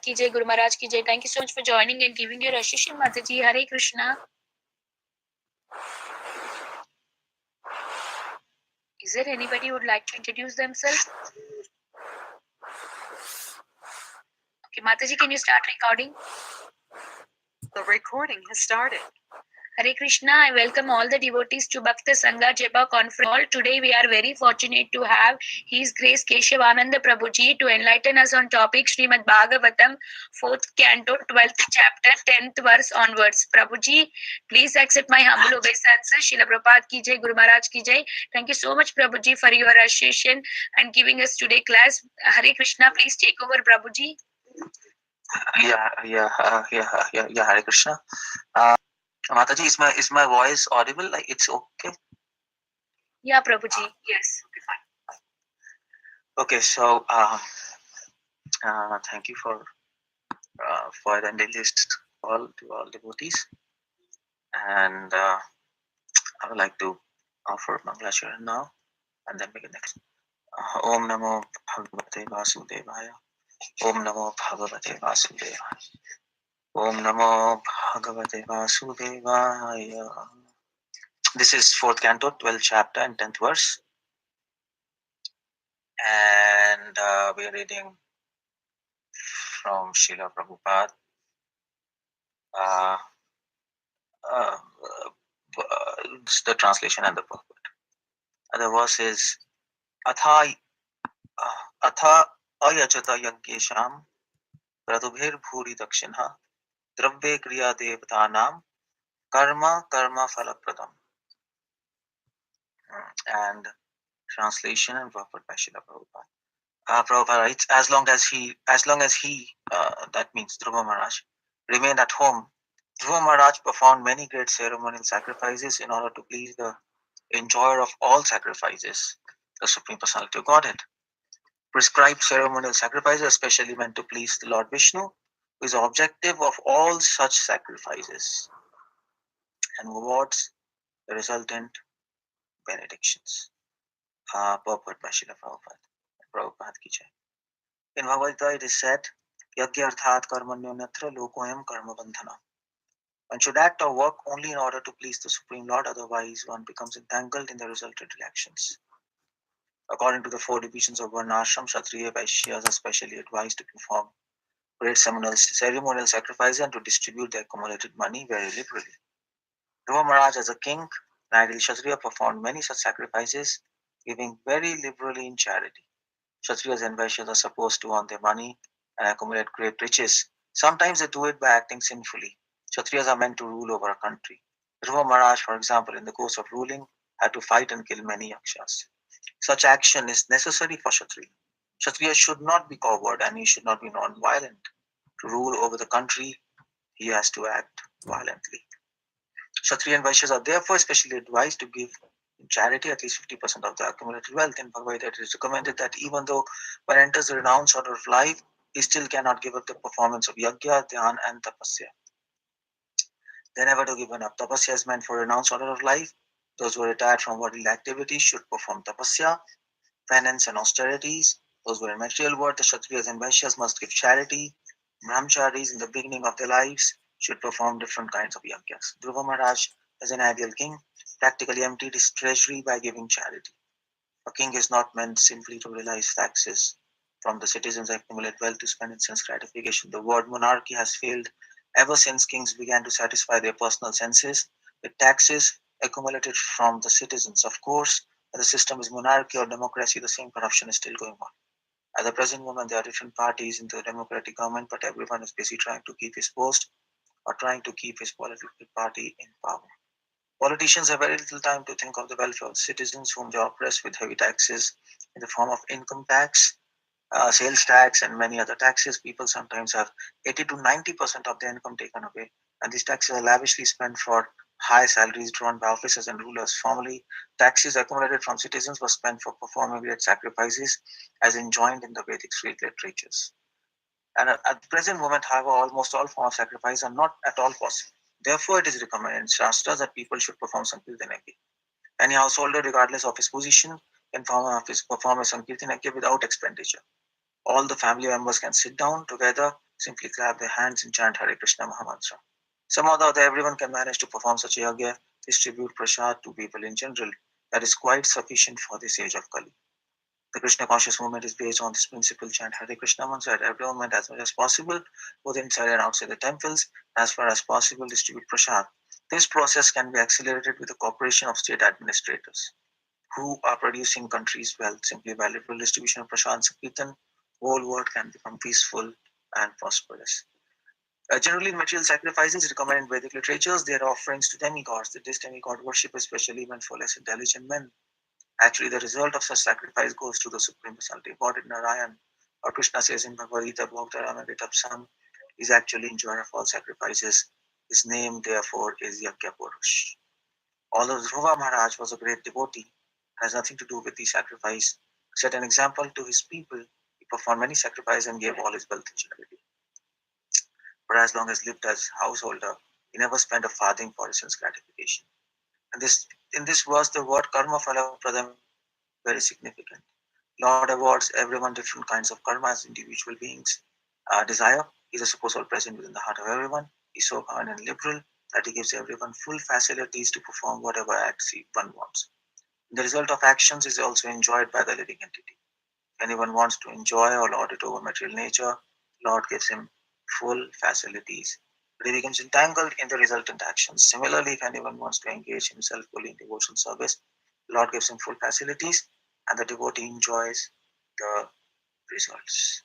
ki jai, Guru Maharaj ki jai. Thank you so much for joining and giving your Ashishin Mataji. Hare Krishna. Is there anybody who would like to introduce themselves? Okay, Mataji, can you start recording? The recording has started. Hare Krishna, I welcome all the devotees to Bhakta Sangha Japa conference. Today we are very fortunate to have His Grace Keshav Anand Prabhuji to enlighten us on topic Srimad Bhagavatam, 4th canto, 12th chapter, 10th verse onwards. Prabhuji, please accept my humble obeisances. Srila Prabhupada ki jai, Guru Maharaj ki jai. Thank you so much, Prabhuji, for your association and giving us today class. Hare Krishna, please take over, Prabhuji. Hare Krishna. Mataji, is my voice audible? Like it's okay? Yeah, Prabhuji. Yes. Okay, so thank you for attending this call to all devotees, and I would like to offer Mangalasharan now, and then begin next. Om Namo Bhagavate Vasudevaya. Om Namo Bhagavate Vasudevaya. Om Namo Bhagavate Vasudevaya. This is 4th canto, 12th chapter and 10th verse. And we are reading from Srila Prabhupada. The translation and the purport. The verse is Atha ayachata yagyesham pradubhir bhuri dakshinha dravya kriya devatanam karma phalapradam. And translation and purport by Srila Prabhupada. Prabhupada writes, as long as he, that means Dhruva Maharaj, remained at home, Dhruva Maharaj performed many great ceremonial sacrifices in order to please the enjoyer of all sacrifices, the Supreme Personality of Godhead. Prescribed ceremonial sacrifices are especially meant to please the Lord Vishnu, who is the objective of all such sacrifices, and rewards the resultant benedictions. Purport by Srila Prabhupada ki jai. In Bhagavad Gita it is said, Yagya arthat karmanyo natra lokoyam karma bandhana. One should act or work only in order to please the Supreme Lord, otherwise one becomes entangled in the resultant reactions. According to the 4 divisions of Varnashram, Kshatriya Vaishyas are specially advised to perform great ceremonial sacrifices and to distribute the accumulated money very liberally. Dhruva Maharaj, as a king, an ideal Kshatriya, performed many such sacrifices, giving very liberally in charity. Kshatriyas and Vaishyas are supposed to earn their money and accumulate great riches. Sometimes they do it by acting sinfully. Kshatriyas are meant to rule over a country. Dhruva Maharaj, for example, in the course of ruling, had to fight and kill many yakshas. Such action is necessary for Kshatriya. Kshatriya should not be coward and he should not be non-violent. To rule over the country, he has to act violently. Kshatriya and Vaishyas are therefore specially advised to give in charity at least 50% of the accumulated wealth. In Bhagavad Gita, it is recommended that even though one enters the renounced order of life, he still cannot give up the performance of yajna, dhyan, and tapasya. They never to give up. Tapasya is meant for renounced order of life. Those who are retired from worldly activities should perform tapasya, penance, and austerities. Those who are in material world, the Kshatriyas and Vaishyas must give charity. Brahmacharis in the beginning of their lives should perform different kinds of yajnas. Dhruva Maharaj, as an ideal king, practically emptied his treasury by giving charity. A king is not meant simply to realize taxes from the citizens and accumulate wealth to spend in sense gratification. The word monarchy has failed ever since kings began to satisfy their personal senses with taxes accumulated from the citizens. Of course, whether the system is monarchy or democracy, the same corruption is still going on. At the present moment, there are different parties in the democratic government, but everyone is busy trying to keep his post or trying to keep his political party in power. Politicians have very little time to think of the welfare of citizens whom they oppress with heavy taxes in the form of income tax, sales tax, and many other taxes. People sometimes have 80 to 90% of their income taken away, and these taxes are lavishly spent for high salaries drawn by officers and rulers. Formerly, taxes accumulated from citizens were spent for performing great sacrifices, as enjoined in the Vedic literatures. And at the present moment, however, almost all forms of sacrifice are not at all possible. Therefore, it is recommended in Shastras that people should perform Sankirtan Yajna. Any householder, regardless of his position, can perform a Sankirtan Yajna without expenditure. All the family members can sit down together simply clap their hands and chant Hare Krishna Mahamantra. Somehow or other, everyone can manage to perform such a yagya, distribute prasad to people in general. That is quite sufficient for this age of Kali. The Krishna conscious movement is based on this principle: chant Hare Krishna mantra at every moment as much as possible, both inside and outside the temples. As far as possible, distribute prasad. This process can be accelerated with the cooperation of state administrators who are producing countries' wealth. Simply by liberal distribution of prasad and sankirtan, whole world can become peaceful and prosperous. Generally, in material sacrifices recommended in Vedic literatures, they are offerings to demigods. This demigod worship is especially meant for less intelligent men. Actually, the result of such sacrifice goes to the Supreme Personality of Godhead, Narayan. Or Krishna says in Bhagavad Gita, Bhaktaram is actually enjoyer of all sacrifices. His name, therefore, is Yajna Purush. Although Dhruva Maharaj was a great devotee, has nothing to do with the sacrifice. Set an example to his people. He performed many sacrifices and gave all his wealth in charity. For as long as lived as householder, he never spent a farthing for his sense gratification. And in this verse, the word karma phala pradam very significant. Lord awards everyone different kinds of karma as individual beings desire. He is supposed to be present within the heart of everyone. He is so kind and liberal that he gives everyone full facilities to perform whatever acts one wants. The result of actions is also enjoyed by the living entity. If anyone wants to enjoy or lord it over material nature, Lord gives him full facilities. But he becomes entangled in the resultant actions. Similarly, if anyone wants to engage himself fully in devotional service, Lord gives him full facilities and the devotee enjoys the results.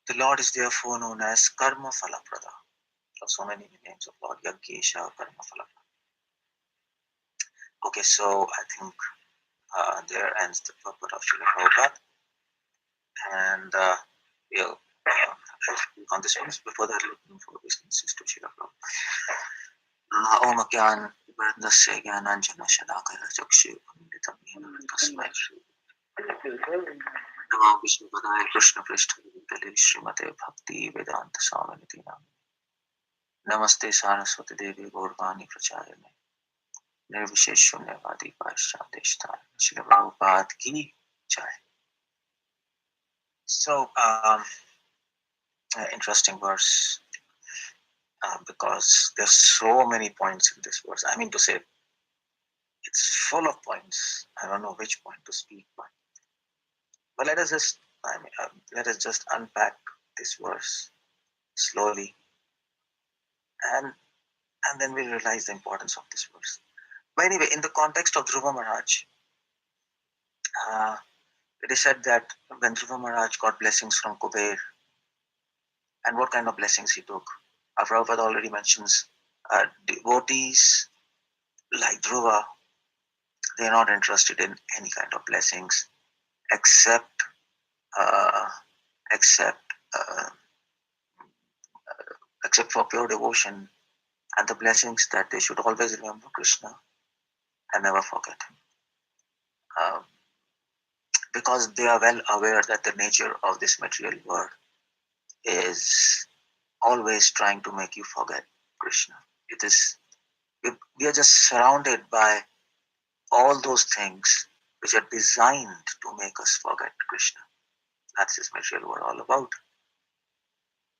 The Lord is therefore known as Karma Phalaprada. There are so many names of Lord: Keshav, Karma Phalaprada. Okay, so I think there ends the purport of Srila Prabhupada. And we'll on this one. Before that, looking for businesses to Srila Prabhupada. Om Gyan Vardasya Gyananjana Shalakaya Chakshu Pamilitam Yena Tasmai Namo Vishnu Padaya Krishna Prishta Vidale Srimate Bhakti Vedanta Swaminiti Namah Namaste Saraswati Devi Gaurvani Pracharya Nirvishesh Shunyavadi Paschadeshtar Srila Prabhupada Ki Jai. So, interesting verse because there's so many points in this verse. I mean to say, it's full of points. I don't know which point to speak, but let us just unpack this verse slowly, and then we realize the importance of this verse. But anyway, in the context of Dhruva Maharaj, it is said that when Dhruva Maharaj got blessings from Kuber, and what kind of blessings he took, Prabhupada already mentions devotees like Dhruva, they are not interested in any kind of blessings except uh, except uh, except for pure devotion and the blessings that they should always remember Krishna and never forget him. Because they are well aware that the nature of this material world is always trying to make you forget Krishna. It is we are just surrounded by all those things which are designed to make us forget Krishna. That's this material world all about.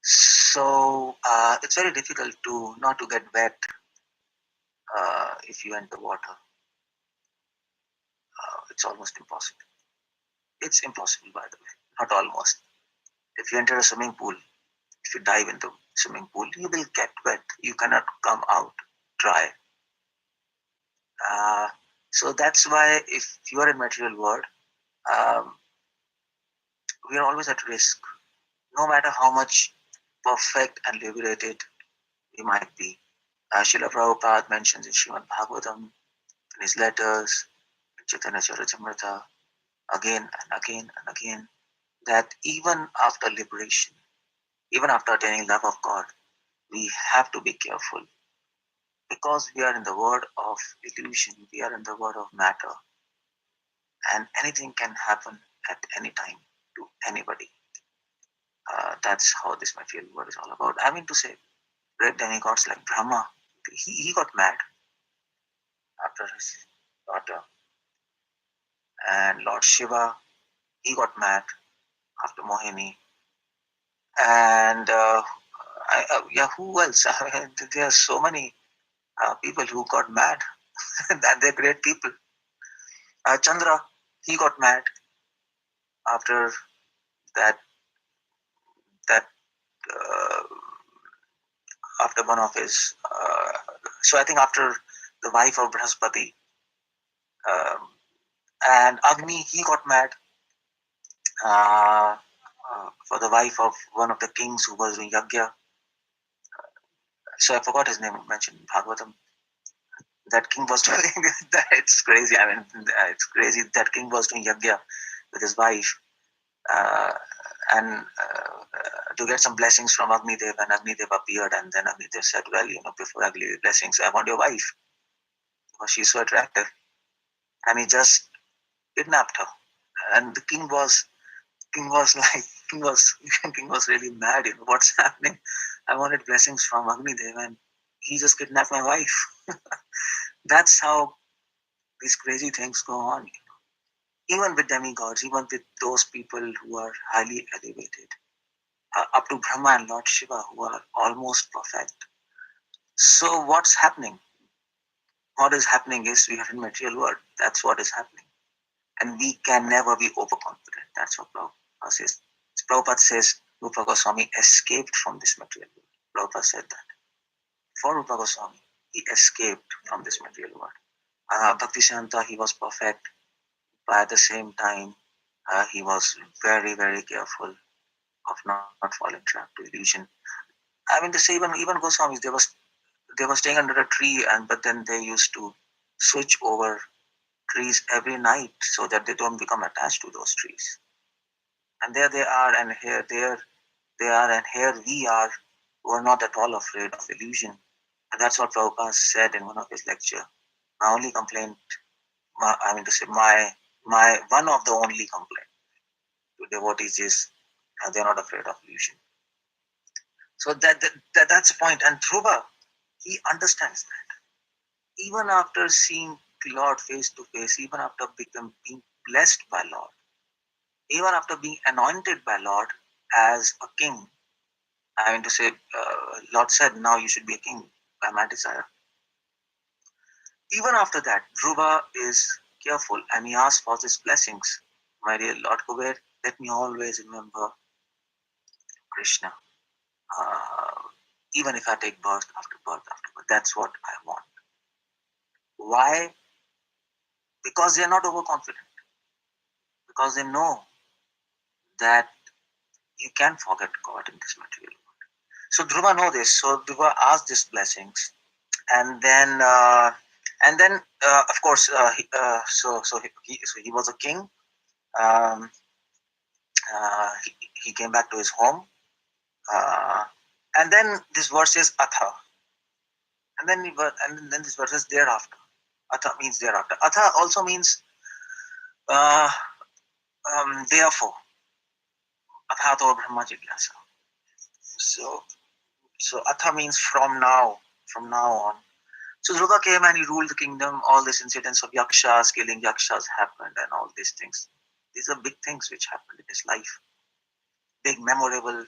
So it's very difficult to not to get wet if you enter water. It's almost impossible. It's impossible, by the way, not almost. If you enter a swimming pool, if you dive into swimming pool, you will get wet. You cannot come out dry. So that's why if you are in material world, we are always at risk. No matter how much perfect and liberated we might be. Srila Prabhupada mentions in Srimad Bhagavatam, in his letters, Chaitanya Charitamrita, again and again and again, that even after liberation, even after attaining love of God, we have to be careful because we are in the world of illusion, we are in the world of matter, and anything can happen at any time to anybody. That's how this material world is all about. I mean to say, great demigods like Brahma, he got mad after his daughter, and Lord Shiva, he got mad after Mohini, And who else? I mean, there are so many people who got mad, and they're great people. Chandra, he got mad after that that uh, after one of his. So I think after the wife of Brahaspati, um, and Agni, he got mad for the wife of one of the kings who was doing yagya. So I forgot his name mentioned in Bhagavatam. That king was doing that. It's crazy. I mean, it's crazy. That king was doing yagya with his wife, uh, and to get some blessings from Agnidev, and Agnidev appeared, and then Agnidev said, "Well, before I give you blessings, I want your wife because she's so attractive," and he just kidnapped her. And the king was like king was really mad. What's happening? I wanted blessings from Agnidev, and he just kidnapped my wife. That's how these crazy things go on. Even with demigods, even with those people who are highly elevated, up to Brahma and Lord Shiva, who are almost perfect. So what's happening? What is happening is we are in material world. That's what is happening. And we can never be overconfident. That's what Prabhupada says. Prabhupada says Rupa Goswami escaped from this material world. Prabhupada said that. For Rupa Goswami, he escaped from this material world. Bhaktisiddhanta, he was perfect, but at the same time, he was very, very careful of not falling trap to illusion. I mean, to say even Goswamis, they were staying under a tree, and but then they used to switch over trees every night so that they don't become attached to those trees. And there they are, and there they are, and here we are, who are not at all afraid of illusion. And that's what Prabhupada said in one of his lecture. My only complaint, I mean to say, my one of the only complaint to devotees is they're not afraid of illusion. So that's the point. And Dhruva, he understands that. Even after seeing Lord face to face, even after being blessed by Lord, even after being anointed by Lord as a king, I mean to say, Lord said, now you should be a king by my desire. Even after that, Dhruva is careful and he asks for his blessings. My dear Lord Kuber, let me always remember Krishna. Uh, Even if I take birth after birth after birth, that's what I want. Why? Because they are not overconfident. Because they know that you can forget God in this material world. So Dhruva know this. So Dhruva asked these blessings, and then of course he was a king. Um, he came back to his home, uh, and then this verse is atha, and then this verse is thereafter. Atha means thereafter. Atha also means uh, therefore. Athato Brahma Jigyasa. So Atha means from now on. So Dhruva came and he ruled the kingdom. All these incidents of yakshas, killing yakshas happened, and all these things. These are big things which happened in his life. Big memorable,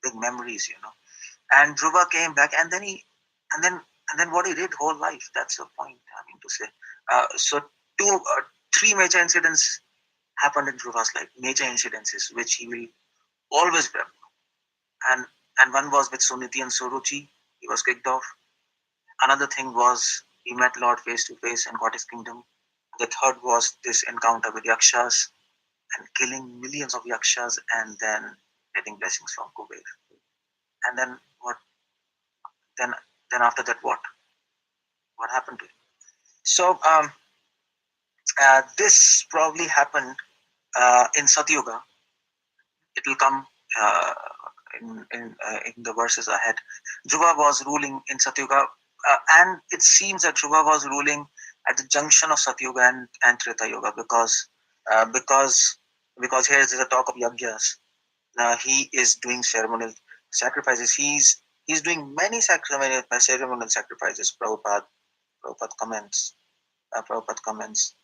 big memories. And Dhruva came back, and then and then what he did whole life. That's the point. I mean to say. So three major incidents happened in Dhruva's life. Major incidences which he will always remember. And one was with Suniti and Suruchi. He was kicked off. Another thing was he met Lord face to face and got his kingdom. The third was this encounter with yakshas and killing millions of yakshas and then getting blessings from Kuber. And then what? Then after that, what? What happened to him? So this probably happened in Satyuga. It will come in the verses ahead. Dhruva was ruling in Satyuga, and it seems that Dhruva was ruling at the junction of Satyuga and Treta Yuga uh, because because here is a talk of yagyas. He is doing ceremonial sacrifices. He's doing many ceremonial sacrifices. Prabhupada comments. Prabhupada comments.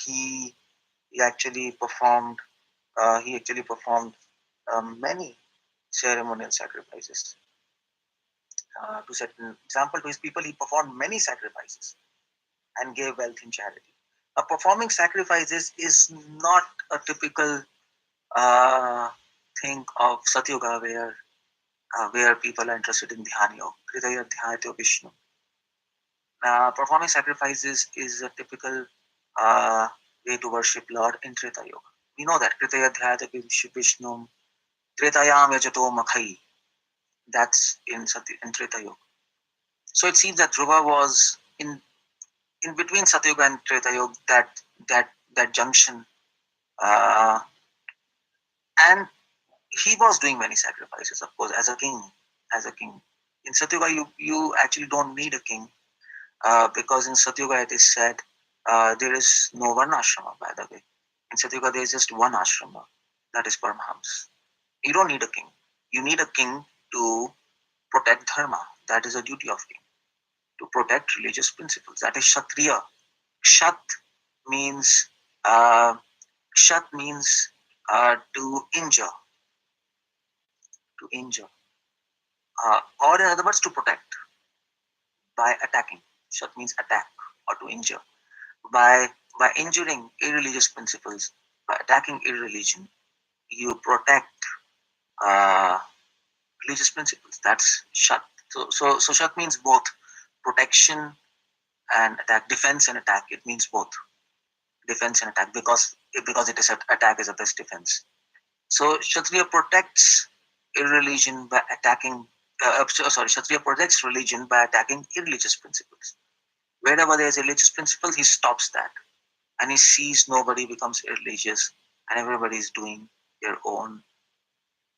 He actually performed. Many. ceremonial sacrifices. To set an example to his people, he performed many sacrifices and gave wealth in charity. Performing sacrifices is not a typical uh, thing of Satyuga where people are interested in Dhyana Yoga. Kritaya Dhyayate Vishnu. Performing sacrifices is a typical uh, way to worship Lord in Treta Yoga. We know that Kritaya Dhyayate Vishnu, Tretayam Yajato Makhai. That's in Treta Yoga. So it seems that Dhruva was in between Satyuga and Treta Yoga, that junction, uh, and he was doing many sacrifices, of course, as a king. As a king, in Satyuga, you actually don't need a king, because in Satyuga it is said there is no one ashrama. By the way, in Satyuga there is just one ashrama, that is Paramahamsa. You don't need a king. You need a king to protect dharma. That is a duty of king, to protect religious principles. That is Kshatriya. Kshat means uh, Kshat means to injure, to injure, or in other words, to protect by attacking. Kshat means attack or to injure. By injuring irreligious principles, by attacking irreligion, you protect uh, religious principles. That's Shat. So Shat means both protection and attack, defense and attack. It means both defense and attack because it is attack is the best defense. So Kshatriya protects irreligion by attacking. Kshatriya protects religion by attacking irreligious principles. Wherever there is religious principles, he stops that, and he sees nobody becomes irreligious, and everybody is doing their own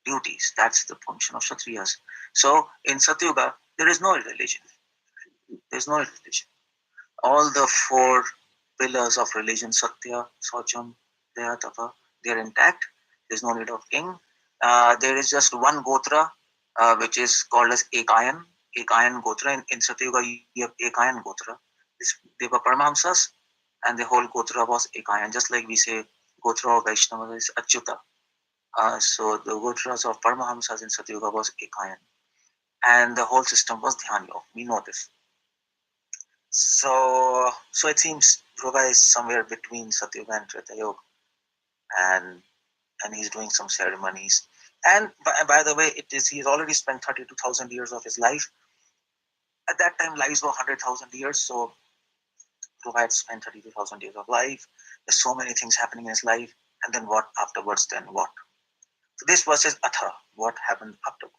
duties. That's the function of Kshatriyas. So in Satyuga, there is no religion. There's no religion. All the four pillars of religion, Satya, Saucham, Daya, Tapa, they're intact. There's no need of king. There is just one Gotra, which is called as Ekayan. Ekayan Gotra. In Satyuga, you have Ekayan Gotra. They were Paramahamsas, and the whole Gotra was Ekayan. Just like we say Gotra of Vaishnava is Achyuta. So the Gotras of Paramahamsas in Satyuga was Ekayan. And the whole system was Dhyan Yoga. We know this. So it seems Dhruva is somewhere between Satyuga and Treta Yoga, and he's doing some ceremonies. And by the way, he's already spent 32,000 years of his life. At that time, lives were 100,000 years, so Dhruva had spent 32,000 years of life. There's so many things happening in his life, and then what afterwards? Then what? So this versus Atha, what happened afterwards?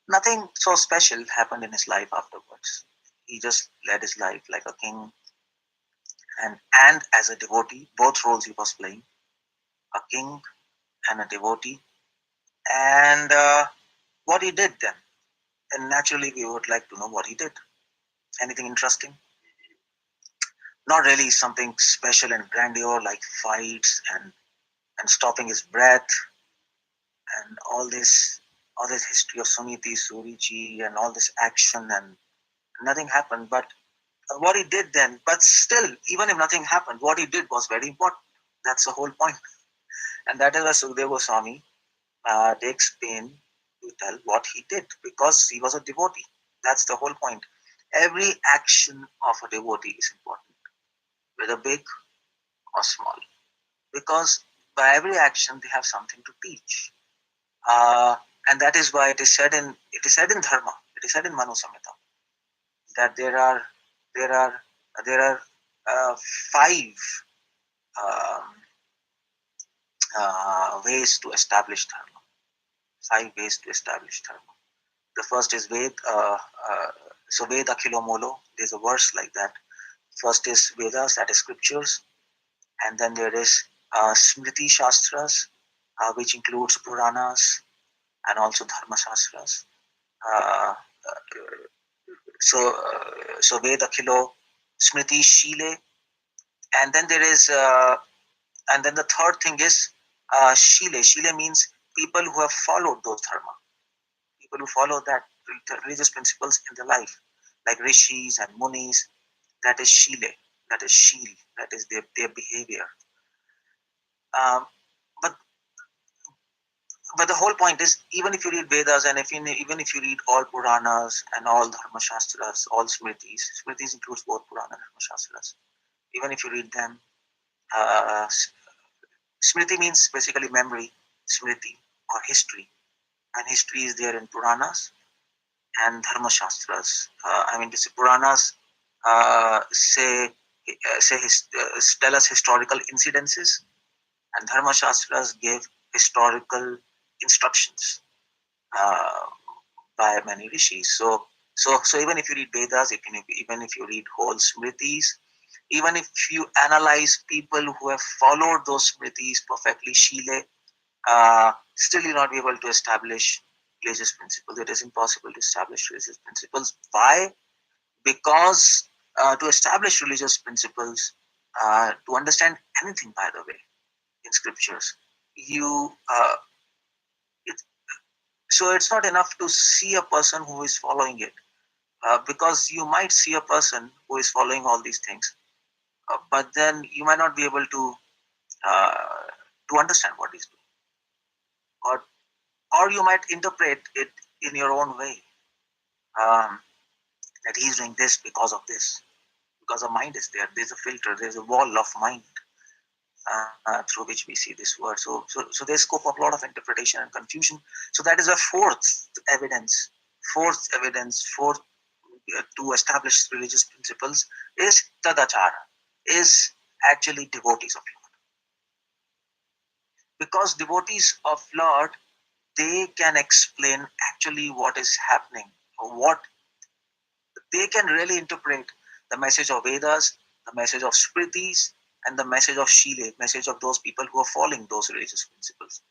Nothing so special happened in his life afterwards. He just led his life like a king, and as a devotee, both roles he was playing, a king and a devotee. And what he did then? And naturally, we would like to know what he did. Anything interesting? Not really something special and grandeur like fights and stopping his breath and all this history of Sumiti, Suriji, and all this action, and nothing happened. But what he did then, but still, even if nothing happened, what he did was very important. That's the whole point. And that is why Sukadeva Goswami takes pain to tell what he did, because he was a devotee. That's the whole point. Every action of a devotee is important, whether big or small, because by every action they have something to teach. And that is why it is said in Dharma, it is said in Manu Samhita, that there are five um, ways to establish dharma. 5 ways to establish dharma. The first is Ved. So Ved Akhilo Molo. There's a verse like that. First is Vedas, that is scriptures, and then there is Smriti Shastras, which includes Puranas and also Dharma Shastras. Uh, so Ved Akhilo, Smriti Shile, and then there is and then the third thing is Shile. Shile means people who have followed those dharma, people who follow that religious principles in their life, like rishis and munis. That is Shile, that is Shil, that is their behavior. Um, but but the whole point is, even if you read Vedas and even if you read all Puranas and all Dharma Shastras, all Smritis includes both Purana and Dharma Shastras. Even if you read them, uh, Smriti means basically memory, Smriti or history, and history is there in Puranas and Dharma Shastras. To say Puranas tell us historical incidences, and Dharma Shastras give historical instructions uh, by many rishis. So even if you read Vedas, even if you read whole Smritis, even if you analyze people who have followed those Smritis perfectly, Shile, still you'll not be able to establish religious principles. It is impossible to establish religious principles. Why? Because to establish religious principles, to understand anything, by the way, in scriptures, you it, so it's not enough to see a person who is following it, because you might see a person who is following all these things, but then you might not be able uh, to understand what he's doing, or you might interpret it in your own way, um, that he's doing this because of this, because the mind is there. There's a filter. There's a wall of mind through which we see this word. So there's scope of a lot of interpretation and confusion. So that is a fourth evidence to establish religious principles is tadachara, is actually devotees of Lord. Because devotees of Lord, they can explain actually what is happening, or what they can really interpret the message of Vedas, the message of Smritis, and the message of Shile, message of those people who are following those religious principles.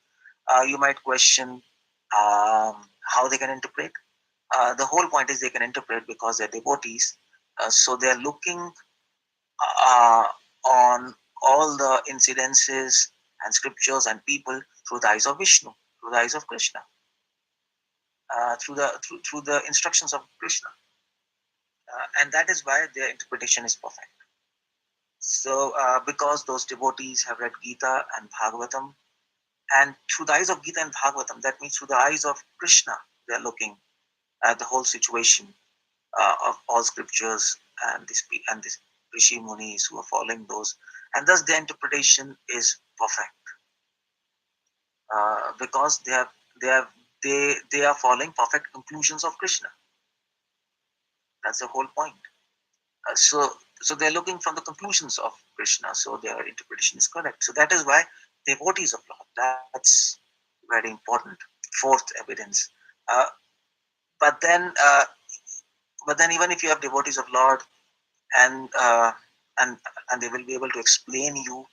You might question how they can interpret. The whole point is they can interpret because they're devotees. So they're looking uh, on all the incidences and scriptures and people through the eyes of Vishnu, through the eyes of Krishna, through the instructions of Krishna, and that is why their interpretation is perfect. So, because those devotees have read Gita and Bhagavatam, and through the eyes of Gita and Bhagavatam, that means through the eyes of Krishna, they are looking at the whole situation of all scriptures and this Rishi Munis who are following those, and thus their interpretation is perfect, because they have they are following perfect conclusions of Krishna. That's the whole point. So they're looking from the conclusions of Krishna, so their interpretation is correct. So that is why devotees of Lord. That's very important. Fourth evidence. Uh, but then, uh, but then, even if you have devotees of Lord, and uh, and and they will be able to explain you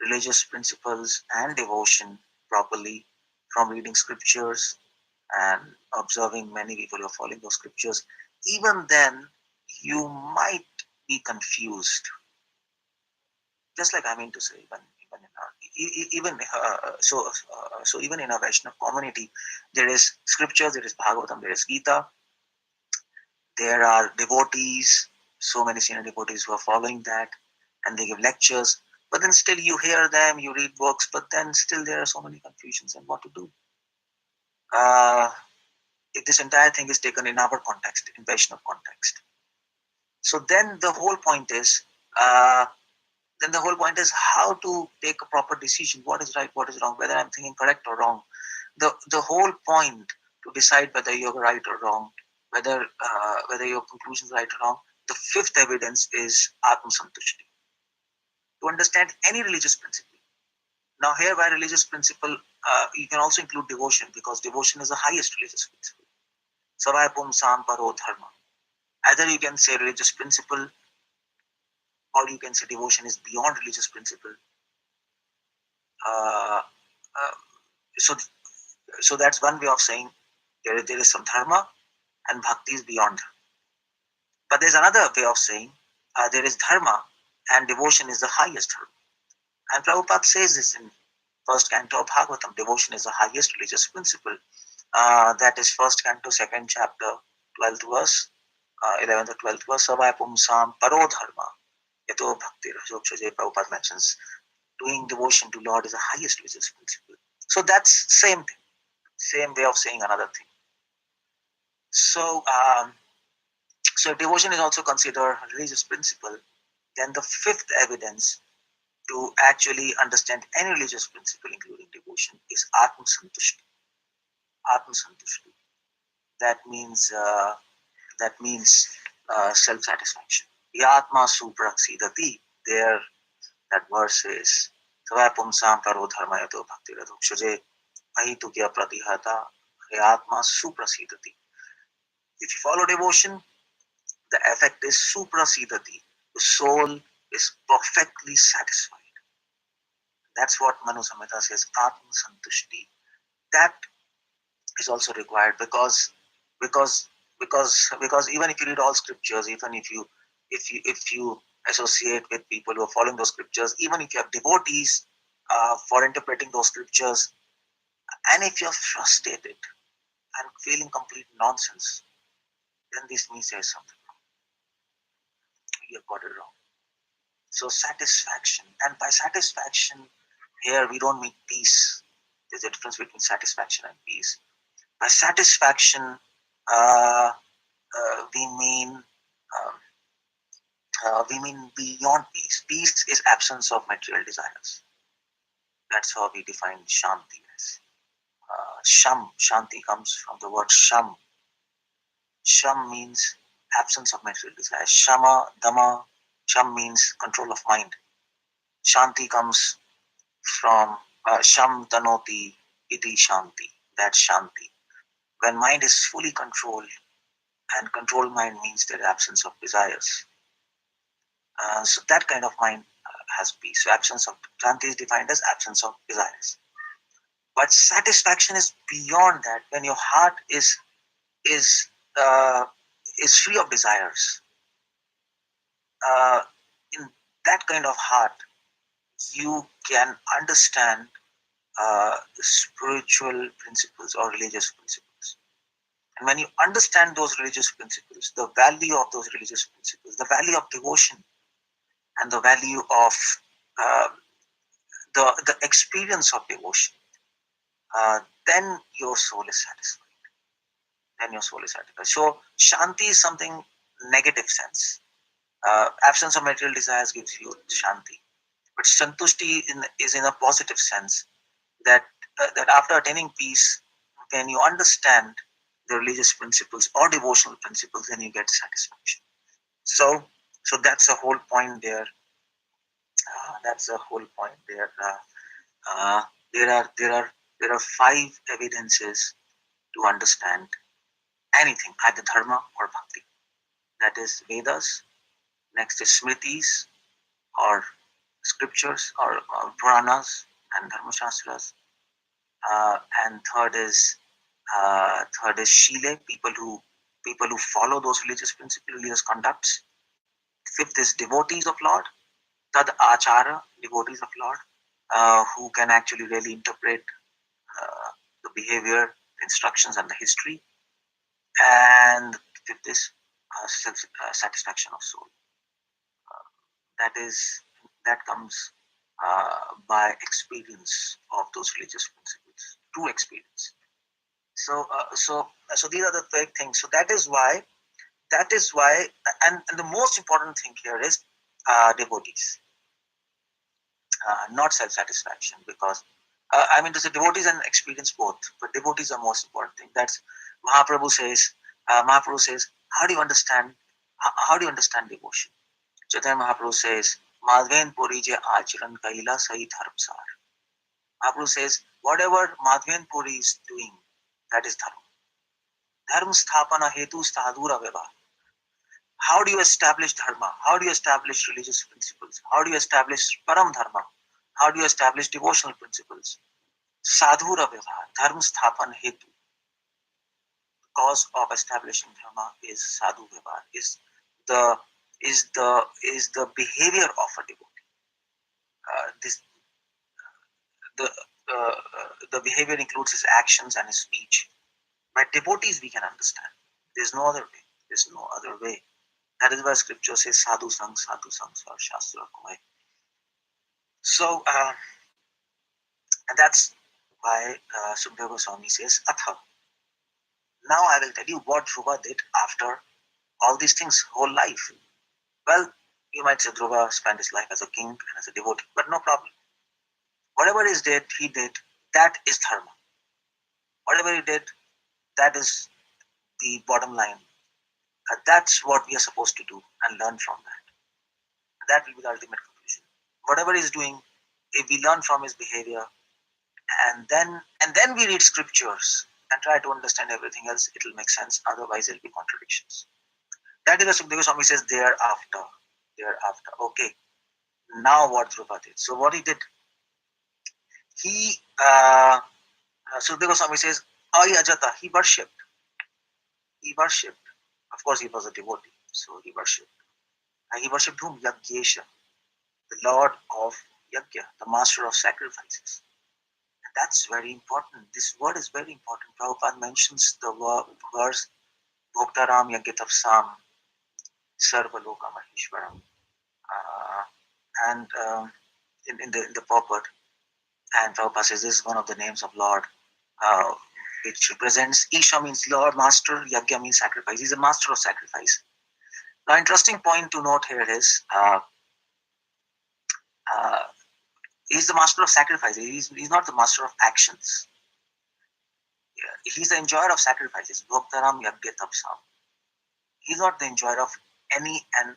religious principles and devotion properly from reading scriptures and observing many people who are following those scriptures. Even then, you might be confused. Just like I mean to say, even in a Vaishnava community, there is scripture, there is Bhagavatam, there is Gita, there are devotees, so many senior devotees who are following that, and they give lectures. But then still, you hear them, you read books, but then still there are so many confusions and what to do. If this entire thing is taken in our context, in Vaishnava context, so then the whole point is. How to take a proper decision, what is right, what is wrong, whether I'm thinking correct or wrong. The whole point to decide whether you're right or wrong, whether your conclusion is right or wrong, the fifth evidence is Atma Santushti. To understand any religious principle. Now here by religious principle, you can also include devotion, because devotion is the highest religious principle. Savai Pum Sam Paro Dharma. Either you can say religious principle, or you can say devotion is beyond religious principle. Uh, uh, so so that's one way of saying there is some dharma and bhakti is beyond. But there's another way of saying there is dharma and devotion is the highest dharma. And Prabhupada says this in first canto of Bhagavatam. Devotion is the highest religious principle. That is first canto, second chapter, 12th verse, 11th or 12th verse. Savai pumsam paro dharma yato bhakti rajokshaje. Prabhupada mentions doing devotion to Lord is the highest religious principle. So that's same thing. Same way of saying another thing. So, so devotion is also considered a religious principle. Then the fifth evidence to actually understand any religious principle, including devotion, is Atma Santushti. Atma Santushti. That means self-satisfaction. Yatma suprasidati. There, that verse is Svapumsam paro dharmayato bhakti radhukshuje ahitukya pratihata yatma suprasidati. If you follow devotion, the effect is suprasidati. The soul is perfectly satisfied. That's what Manu Samhita says, Atma Santushti. That is also required because even if you read all scriptures, even if you associate with people who are following those scriptures, even if you have devotees for interpreting those scriptures, and if you're frustrated and feeling complete nonsense, then this means there's something wrong. You've got it wrong. So satisfaction, and by satisfaction, here we don't mean peace. There's a difference between satisfaction and peace. By satisfaction, we mean beyond peace. Peace is absence of material desires. That's how we define shanti as. Shanti comes from the word sham. Sham means absence of material desires. Shama, dama, sham means control of mind. Shanti comes from sham tanoti iti shanti. That's shanti. When mind is fully controlled, and controlled mind means the absence of desires. So that kind of mind has peace. So absence of shanti is defined as absence of desires. But satisfaction is beyond that. When your heart is free of desires, in that kind of heart, you can understand spiritual principles or religious principles. And when you understand those religious principles, the value of those religious principles, the value of devotion, and the value of the experience of devotion, then your soul is satisfied. Then your soul is satisfied. So shanti is something negative sense. Absence of material desires gives you shanti. But santushti is in a positive sense, that after attaining peace, when you understand the religious principles or devotional principles, then you get satisfaction. So that's the whole point there. That's the whole point there. There are 5 evidences to understand anything, either dharma or bhakti. That is Vedas. Next is Smritis or scriptures or Puranas and Dharma Shastras. And third is Shile, people who follow those religious principles, religious conducts. Fifth is devotees of Lord. Tad Achara, devotees of Lord, who can actually really interpret the behavior, instructions, and the history. And fifth is satisfaction of soul. That comes by experience of those religious principles, true experience. So these are the 5 things. So that is why, and the most important thing here is devotees, not self-satisfaction, because there's a devotees and experience both, but devotees are most important thing. That's Mahaprabhu says, how do you understand devotion? Chaitanya Mahaprabhu says, Madhven Puri je acharan kaila sahi dharmsar. Mahaprabhu says, whatever Madhven Puri is doing, that is dharma. Dharma sthapana hetu sadhura vivah. How do you establish dharma? How do you establish religious principles? How do you establish param dharma? How do you establish devotional principles? Sadhura vivah, dharma sthapan hetu. The cause of establishing dharma is sadhu vivah, is the behavior of a devotee. The behavior includes his actions and his speech. By devotees we can understand. There's no other way. There's no other way. That is why scripture says sadhu sang sar shastra koi. So and that's why Sukadeva Goswami says Atha. Now I will tell you what Dhruva did after all these things, whole life. Well, you might say Dhruva spent his life as a king and as a devotee, but no problem. Whatever he did, that is dharma. Whatever he did, that is the bottom line. That's what we are supposed to do and learn from that. That will be the ultimate conclusion. Whatever he's doing, if we learn from his behavior, and then we read scriptures and try to understand everything else, it will make sense. Otherwise, it will be contradictions. That is what Sukadeva Swami says thereafter. Thereafter. Okay. Now what Dhruva did. So what he did, he Sukadeva Swami says, Ayajata, he worshipped. He worshipped. Of course, he was a devotee, so he worshipped. And he worshipped whom? Yagyesha, the Lord of Yagya, the master of sacrifices. And that's very important. This word is very important. Prabhupada mentions the verse Bhoktaram Yagyatapsam Sarvaloka Maheshwaram. And in the purport, and Prabhupada says this is one of the names of Lord, which represents Isha means Lord, Master, Yagya means sacrifice. He's a master of sacrifice. Now, interesting point to note here is he's the master of sacrifice. He's not the master of actions. He's the enjoyer of sacrifices. Bhoktaram Yagya Tapsam. He's not the enjoyer of any and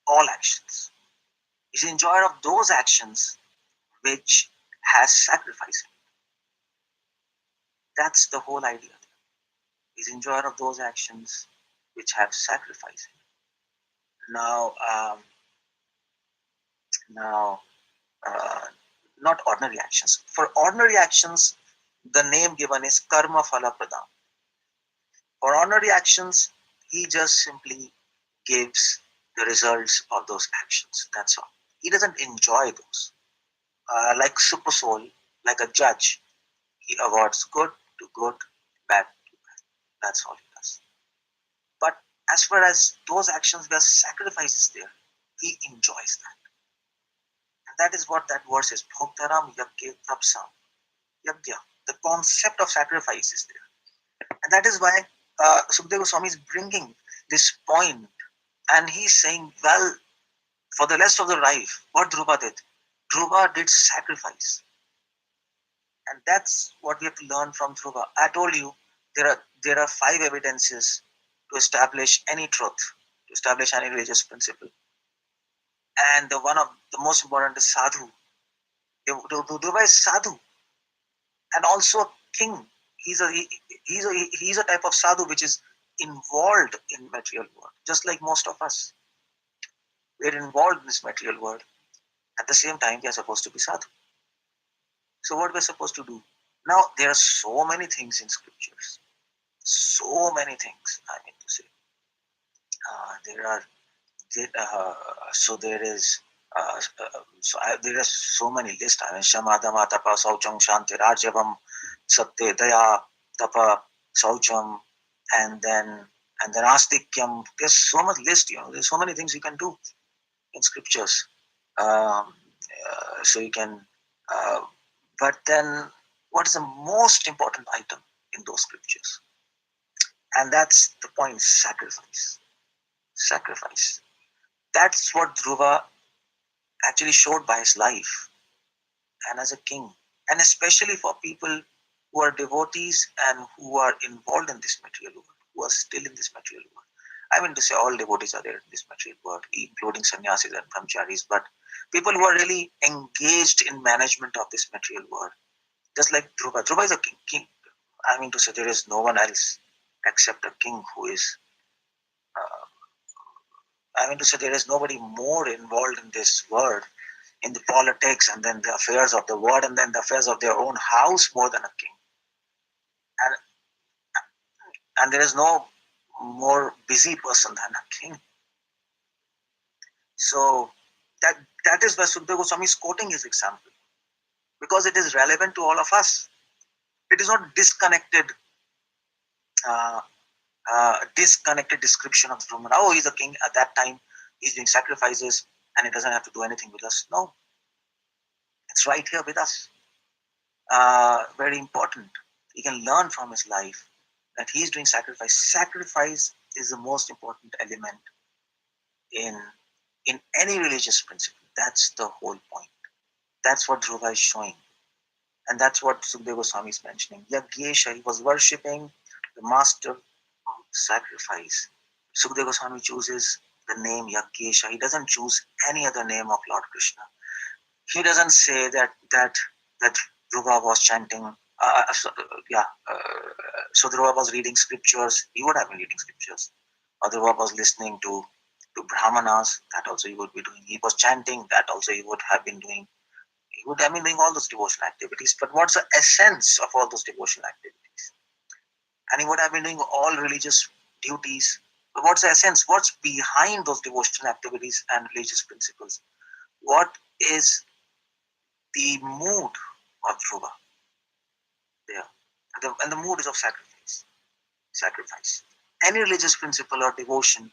all actions. He's the enjoyer of those actions which has sacrifice. That's the whole idea. He's enjoyer of those actions which have sacrifice. Now, not ordinary actions. For ordinary actions, the name given is karma phala pradam. For ordinary actions, he just simply gives the results of those actions. That's all. He doesn't enjoy those. Like super soul, like a judge, he awards good to good, bad to bad. That's all he does. But as far as those actions where sacrifice is there, he enjoys that. And that is what that verse is. Bhoktaram yagya tapsam. Yagya. The concept of sacrifice is there. And that is why Sukadeva Goswami is bringing this point. And he's saying, well, for the rest of the life, what Dhruva did? Dhruva did sacrifice. And that's what we have to learn from Dhruva. I told you, there are 5 evidences to establish any truth, to establish any religious principle. And the one of the most important is sadhu. Dhruva is sadhu. And also a king. He's a type of sadhu which is involved in material world, just like most of us. We're involved in this material world. At the same time, we are supposed to be sadhu. So what we're supposed to do? Now, there are so many things in scriptures. So many things, I mean to say. There are so many lists. I mean, Shamadama, Tapa, Saucham, Shanti, Rajavam, Satya, Daya, Tapa, Saucham, and then Astikyam. There's so much list, there's so many things you can do in scriptures. So you can, but then what is the most important item in those scriptures? And that's the point, sacrifice. Sacrifice. That's what Dhruva actually showed by his life and as a king. And especially for people who are devotees and who are involved in this material world, who are still in this material world. I mean to say all devotees are there in this material world, including sannyasis and brahmacharis, but people who are really engaged in management of this material world. Just like Dhruva. Dhruva is a king. I mean to say there is no one else except a king who is I mean to say there is nobody more involved in this world, in the politics and then the affairs of the world and then the affairs of their own house more than a king. And there is no more busy person than a king. So that is where Sukadeva Goswami is quoting his example, because it is relevant to all of us. It is not disconnected description of the Brahman. Oh, he's a king at that time, he's doing sacrifices and he doesn't have to do anything with us. No, it's right here with us. very important. He can learn from his life that he is doing sacrifice. Sacrifice is the most important element in any religious principle. That's the whole point. That's what Dhruva is showing. And that's what Sukadeva Goswami is mentioning. Yagyesha, he was worshipping the master of sacrifice. Sukadeva Goswami chooses the name Yagyesha. He doesn't choose any other name of Lord Krishna. He doesn't say that Dhruva was chanting. So Dhruva was reading scriptures. He would have been reading scriptures. Or Dhruva was listening to Brahmanas. That also he would be doing. He was chanting. That also he would have been doing. He would have been doing all those devotional activities. But what's the essence of all those devotional activities? And he would have been doing all religious duties. But what's the essence? What's behind those devotional activities and religious principles? What is the mood of Dhruva there? And the mood is of sacrifice. Sacrifice. Any religious principle or devotion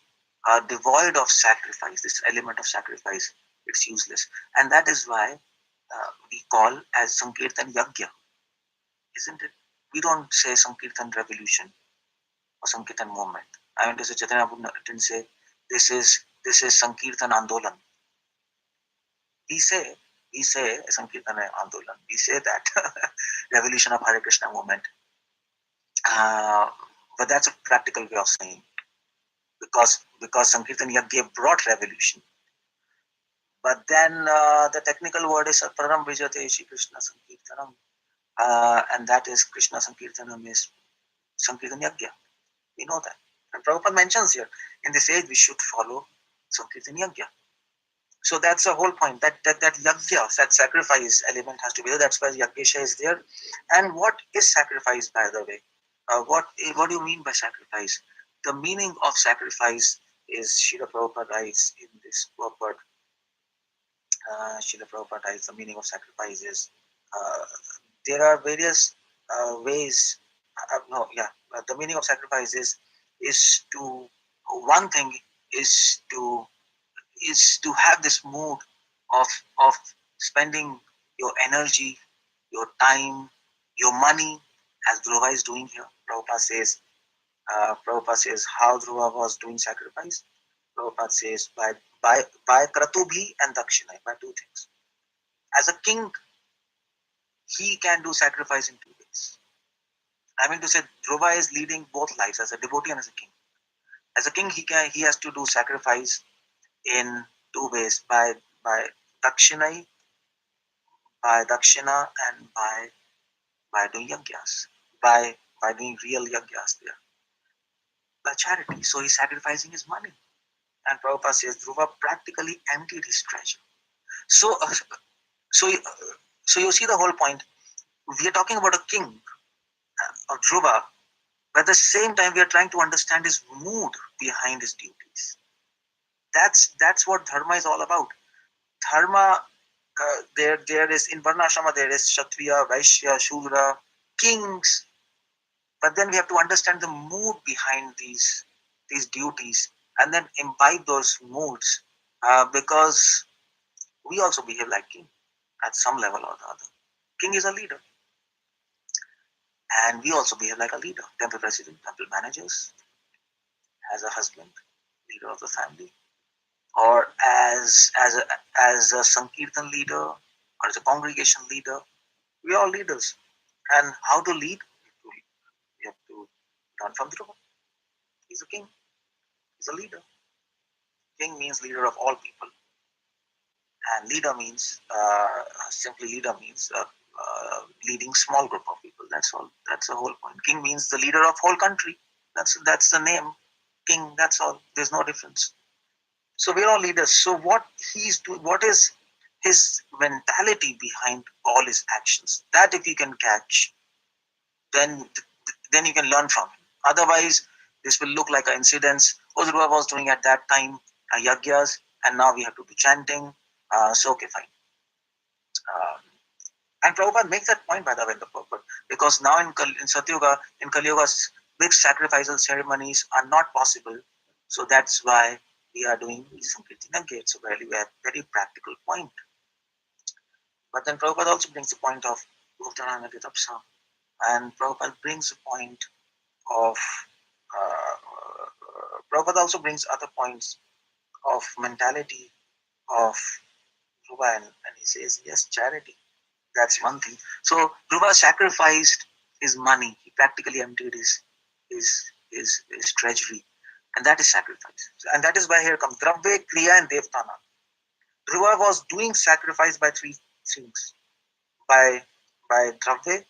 devoid of sacrifice, this element of sacrifice, it's useless. And that is why we call as Sankirtan Yagya, isn't it? We don't say Sankirtan Revolution or Sankirtan Movement. I mean to say Chaitanya Prabhu didn't say this is Sankirtan Andolan. We say Sankirtan Andolan. We say that revolution of Hare Krishna movement. But that's a practical way of saying, because Sankirtan Yagya brought revolution. But then the technical word is Param Vijate Shri Krishna Sankirtanam. And that is Krishna Sankirtanam is Sankirtan Yagya. We know that. And Prabhupada mentions here, in this age we should follow Sankirtan Yagya. So that's the whole point. That Yagya, that sacrifice element has to be there. That's why Yagyesha is there. And what is sacrifice, by the way? What do you mean by sacrifice? The meaning of sacrifice is, Srila Prabhupada writes in this purport, Srila Prabhupada writes, the meaning of sacrifice is, there are various ways. The meaning of sacrifice is to, one thing is to have this mood of spending your energy, your time, your money, as Dhruva is doing here. Prabhupada says how Dhruva was doing sacrifice. Prabhupada says by Kratubhi and Dakshinai, by two things. As a king, he can do sacrifice in two ways. I mean to say, Dhruva is leading both lives, as a devotee and as a king. As a king, he has to do sacrifice in two ways, by Dakshinai, by Dakshina, and by doing yagyas, by doing real yagyas there, by charity. So he's sacrificing his money. And Prabhupada says Dhruva practically emptied his treasure. So you see the whole point. We are talking about a king of Dhruva, but at the same time we are trying to understand his mood behind his duties. That's what dharma is all about. Dharma, there is in Varnashrama, there is Kshatriya, Vaishya, Shudra, kings. But then we have to understand the mood behind these duties and then imbibe those moods, because we also behave like king at some level or the other. King is a leader. And we also behave like a leader. Temple president, temple managers, as a husband, leader of the family, or as a Sankirtan leader, or as a congregation leader. We are all leaders. And how to lead? We have to learn from Dhruva. He's a king. He's a leader. King means leader of all people. And leader means, leading small group of people. That's all. That's the whole point. King means the leader of whole country. That's the name. King, that's all. There's no difference. So we're all leaders. So what he's doing, what is his mentality behind all his actions? That if you can catch, then you can learn from him. Otherwise, this will look like an incidence. What Dhruva was doing at that time, yagyas, and now we have to do chanting. So okay, fine. And Prabhupada makes that point, by the way, in the purport, because now in Satyuga, in Kali Yuga, big sacrificial ceremonies are not possible. So that's why we are doing Sankirtan Gate. So very practical point. But then Prabhupada also brings the point of Uttananadi Tapsa. And Prabhupada brings a point of, Prabhupada also brings other points of mentality of Dhruva, and he says, yes, charity, that's one thing. So Dhruva sacrificed his money, he practically emptied his treasury, and that is sacrifice. And that is why here comes Dravya, Kriya, and Devtana. Dhruva was doing sacrifice by three things: by Dravya,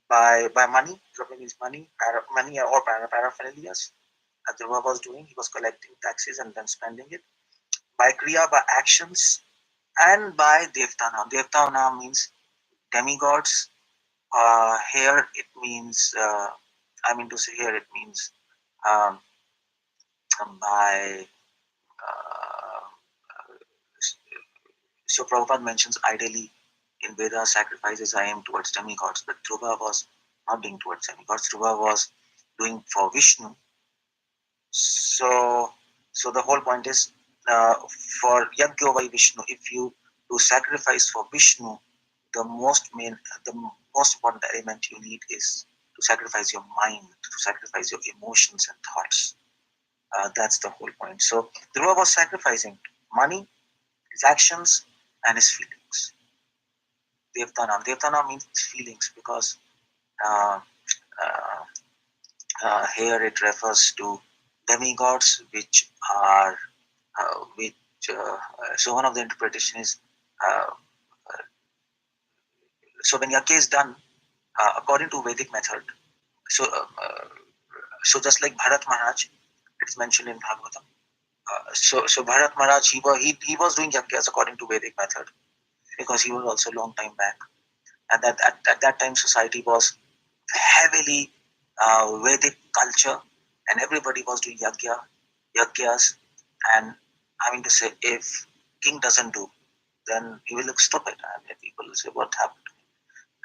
by money. Dravya means money, money or paraphernalia. Dhruva was doing, he was collecting taxes and then spending it. By Kriya, by actions, and by Devtana. Devtana means demigods. Here it means, I mean to say here it means um, by, uh, so Prabhupada mentions ideally in Veda sacrifices I am towards demigods, but Dhruva was not doing towards demigods. Dhruva was doing for Vishnu. So, so the whole point is for Yagyo by Vishnu, if you do sacrifice for Vishnu, the most important element you need is to sacrifice your mind, to sacrifice your emotions and thoughts. That's the whole point. So Dhruva was sacrificing money, his actions, and his feelings. Devtana means feelings because uh, uh, here it refers to demigods, which are which. So one of the interpretation is uh, so when yajna is done according to Vedic method. So so just like Bharat Maharaj, it is mentioned in Bhagavatham. So Bharat Maharaj, he was doing yajnas according to Vedic method because he was also a long time back, and at that time society was heavily Vedic culture, and everybody was doing yajnas, and I mean to say, if king doesn't do, then he will look stupid, and people will say, what happened?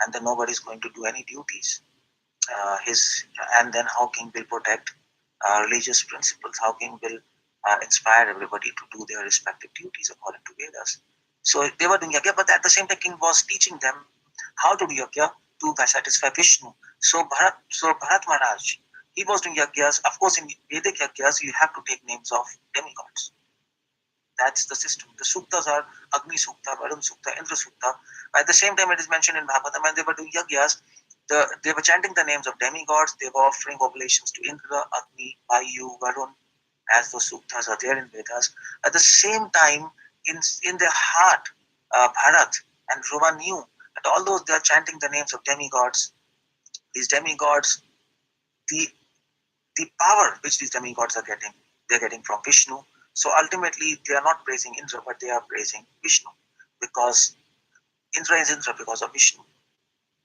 And then nobody is going to do any duties. And then how king will protect religious principles? How king will inspire everybody to do their respective duties according to Vedas? So they were doing yajna, but at the same time, king was teaching them how to do yajna to satisfy Vishnu. So Bharat Maharaj, he was doing yajnas. Of course, in Vedic yajnas, you have to take names of demigods. That's the system. The suktas are Agni Sukta, Varun Sukta, Indra Sukta. At the same time, it is mentioned in Bhagavatam when they were doing yajnas, they were chanting the names of demigods, they were offering oblations to Indra, Agni, Vayu, Varun, as those suktas are there in Vedas. At the same time, in their heart, Bharat and Dhruva knew that although they are chanting the names of demigods, these demigods, the the power which these demigods are getting, they're getting from Vishnu. So ultimately, they are not praising Indra, but they are praising Vishnu because Indra is Indra because of Vishnu.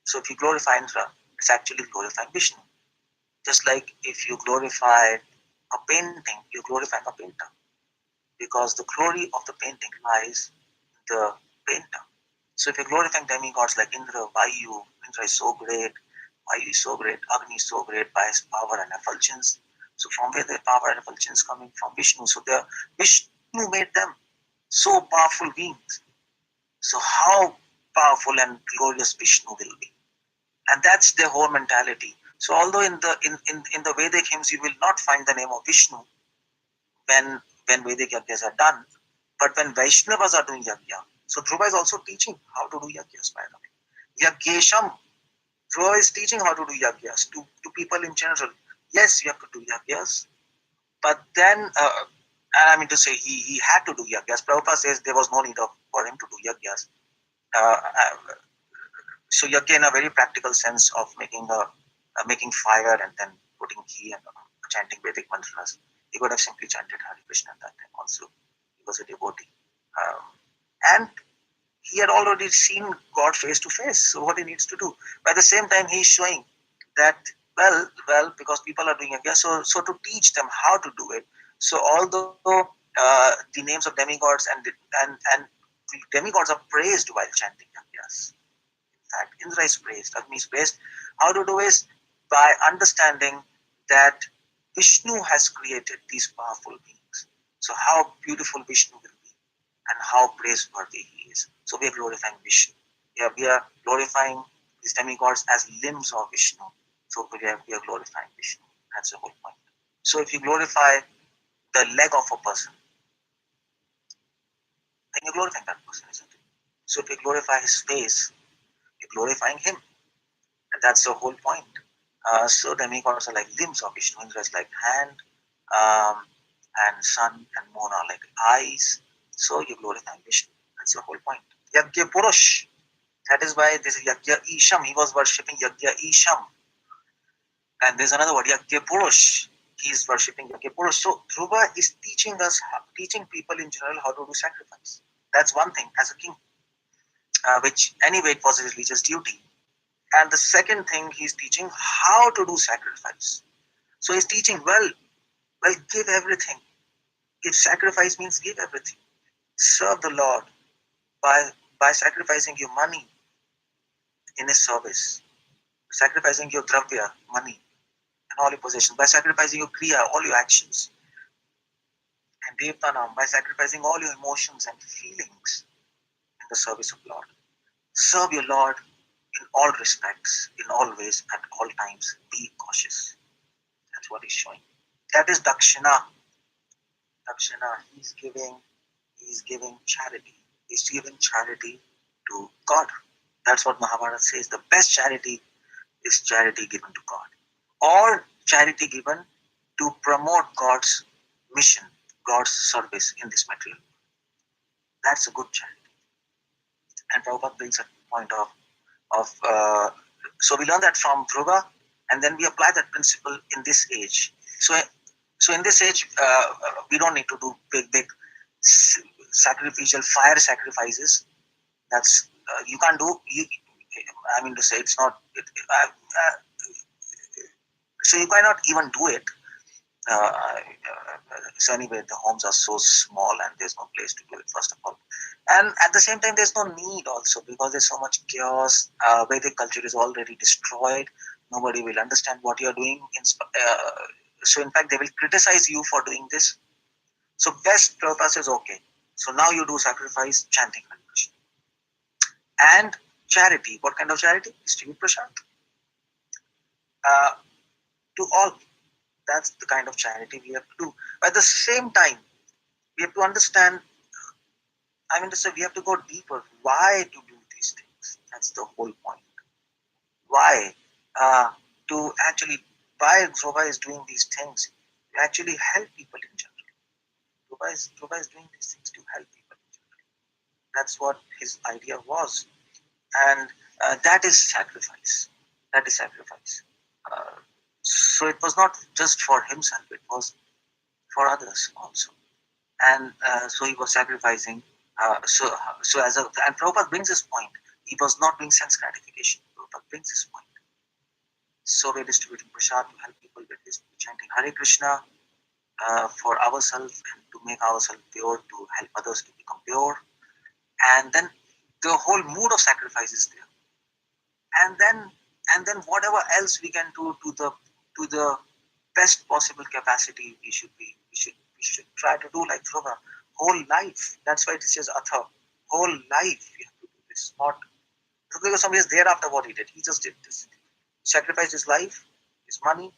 So if you glorify Indra, it's actually glorifying Vishnu. Just like if you glorify a painting, you're glorifying a painter because the glory of the painting lies in the painter. So if you're glorifying demigods like Indra, Vayu, Indra is so great, Vayu is so great, Agni is so great by his power and effulgence. So from where the power and effulgence coming from Vishnu. So the Vishnu made them so powerful beings. So how powerful and glorious Vishnu will be. And that's their whole mentality. So although in the Vedic hymns you will not find the name of Vishnu when Vedic yajnas are done, but when Vaishnavas are doing yajna, so Dhruva is also teaching how to do yajnas by the way. Yagyesham, Dhruva is teaching how to do yajnas to people in general. Yes, you have to do yajnas, but then, and I mean to say, he had to do yajnas. Prabhupada says there was no need for him to do yajnas. So yajna in a very practical sense of making fire and then putting ghee and chanting Vedic mantras. He could have simply chanted Hare Krishna at that time also. He was a devotee. And he had already seen God face to face. So what he needs to do? But at the same time, he's showing that, well, because people are doing yajna, so to teach them how to do it. So although the names of demigods and demigods are praised while chanting yajnas. That Indra is praised, Agni is praised. How to do is by understanding that Vishnu has created these powerful beings. So how beautiful Vishnu will be and how praiseworthy he is. So we are glorifying Vishnu. Yeah, we are glorifying these demigods as limbs of Vishnu. So we are glorifying Vishnu. That's the whole point. So if you glorify the leg of a person, then you're glorifying that person, isn't it? So if you glorify his face, you're glorifying him. And that's the whole point. So demigods are like limbs of Vishnu. Indra is like hand, and sun and moon are like eyes. So you're glorifying Vishnu. That's the whole point. Yagya Purush. That is why this is Yagya Isham. He was worshipping Yagya Isham. And there's another word, Yagya Purush. He is worshipping Yagya Purush. So Dhruva is teaching people in general how to do sacrifice. That's one thing as a king, which anyway it was his religious duty. And the second thing, he's teaching how to do sacrifice. So he's teaching, well, give everything. Give sacrifice means give everything. Serve the Lord by sacrificing your money in his service, sacrificing your dravya, money, and all your possessions, by sacrificing your kriya, all your actions, and devtanam, by sacrificing all your emotions and feelings in the service of Lord. Serve your Lord in all respects, in all ways, at all times. Be cautious. That's what he's showing. That is dakshina. Dakshina, he's giving charity. He's giving charity to God. That's what Mahabharata says. The best charity is charity given to God, or charity given to promote God's mission, God's service in this material. That's a good charity. And Prabhupada brings a point so we learn that from Dhruva, and then we apply that principle in this age. So in this age, we don't need to do big sacrificial fire sacrifices. That's you can't do. I mean to say, it's not. So you cannot even do it. So anyway, the homes are so small and there's no place to do it, first of all. And at the same time, there's no need also, because there's so much chaos. Vedic culture is already destroyed. Nobody will understand what you're doing. So in fact, they will criticize you for doing this. So best Prabhupada says, okay. So now you do sacrifice, chanting Hare Krishna. And charity. What kind of charity? Distribute prasad. To all. That's the kind of charity we have to do. But at the same time, we have to understand, I mean to say, we have to go deeper. Why to do these things? That's the whole point. Why? To actually, why Dhruva is doing these things? To actually help people in general. Dhruva is doing these things to help people in general. That's what his idea was. And that is sacrifice. That is sacrifice. So it was not just for himself, it was for others also. And so he was sacrificing. And Prabhupada brings this point. He was not doing sense gratification. Prabhupada brings this point. So we're distributing prasad to help people with this, chanting Hare Krishna for ourselves and to make ourselves pure, to help others to become pure. And then the whole mood of sacrifice is there. And then whatever else we can do to the best possible capacity, we should try to do, like Dhruva. Whole life. That's why it says Atha. Whole life we have to do this. Not because somebody is there after what he did. He just did this. He sacrificed his life, his money,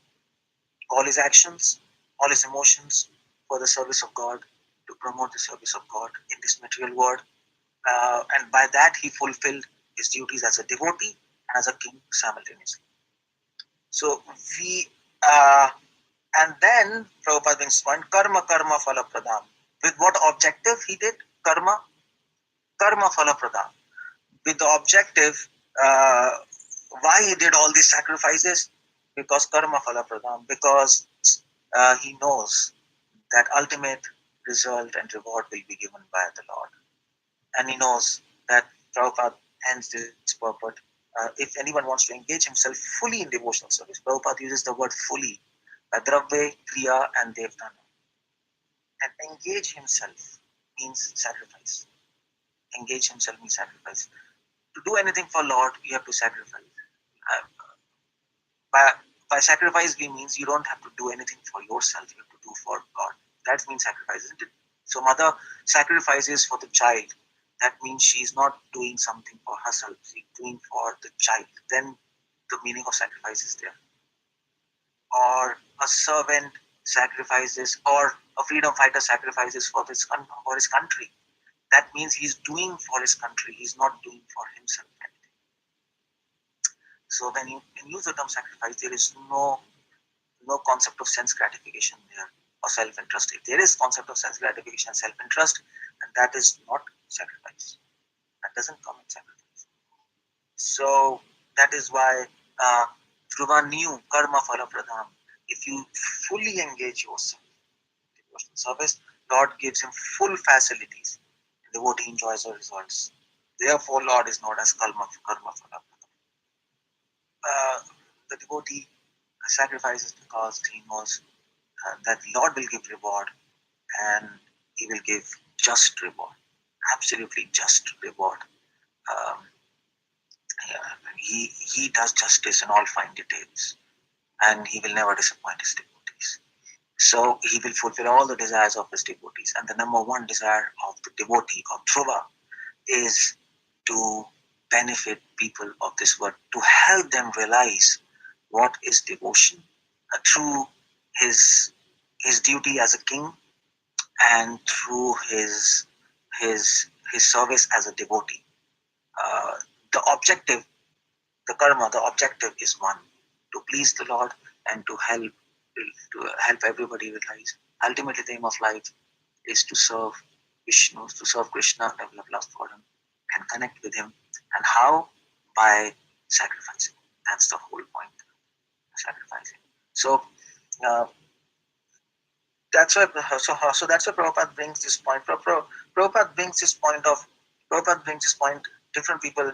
all his actions, all his emotions for the service of God, to promote the service of God in this material world. And by that he fulfilled his duties as a devotee and as a king simultaneously. So and then Prabhupada brings point, karma phala pradam. With what objective he did karma? Karma phala pradam. With the objective, why he did all these sacrifices? Because karma phala pradam. Because he knows that ultimate result and reward will be given by the Lord. And he knows that Prabhupada ends this purport. If anyone wants to engage himself fully in devotional service, Prabhupada uses the word fully, dravya, kriya, and devtana. And engage himself means sacrifice. Engage himself means sacrifice. To do anything for Lord, you have to sacrifice. By sacrifice, we means you don't have to do anything for yourself. You have to do for God. That means sacrifice, isn't it? So mother sacrifices for the child. that means she is not doing something for herself, she's doing for the child. Then the meaning of sacrifice is there. Or a servant sacrifices, or a freedom fighter sacrifices for his country. That means he's doing for his country, he's not doing for himself anything. So when you use the term sacrifice, there is no concept of sense gratification there or self-interest. If there is concept of sense gratification and self-interest, and that is not sacrifice. That doesn't come in sacrifice. So that is why Dhruva knew karma phala pradham. If you fully engage yourself in devotional service, Lord gives him full facilities. The devotee enjoys the results. Therefore, Lord is known as karma phala pradham. The devotee sacrifices because he knows that Lord will give reward, and he will give just reward, absolutely just reward. Um, he does justice in all fine details, and he will never disappoint his devotees. So he will fulfill all the desires of his devotees. And the number one desire of the devotee of Dhruva is to benefit people of this world, to help them realize what is devotion through his duty as a king, and through his service as a devotee. The objective, the karma, the objective is one: to please the Lord and to help everybody realize. Ultimately, the aim of life is to serve Vishnu, to serve Krishna, develop love for him, and connect with him. And how? By sacrificing. That's the whole point. Sacrificing. So that's why. So that's why Prabhupada brings this point. Prabhupada brings this point. Different people.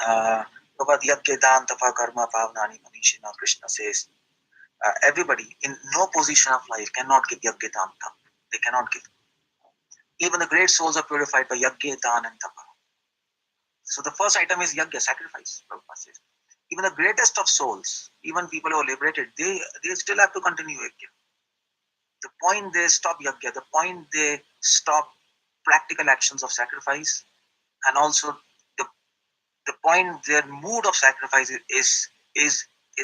Prabhupada yagya dan tapa karma pavnani manishina. Krishna says everybody in no position of life cannot give yagya dan tapa. They cannot give. Even the great souls are purified by yagya dan and tapa. So the first item is yagya, sacrifice. Prabhupada says. Even the greatest of souls, even people who are liberated, they still have to continue yagya. The point they stop yagya, the point they stop practical actions of sacrifice, and also the point their mood of sacrifice is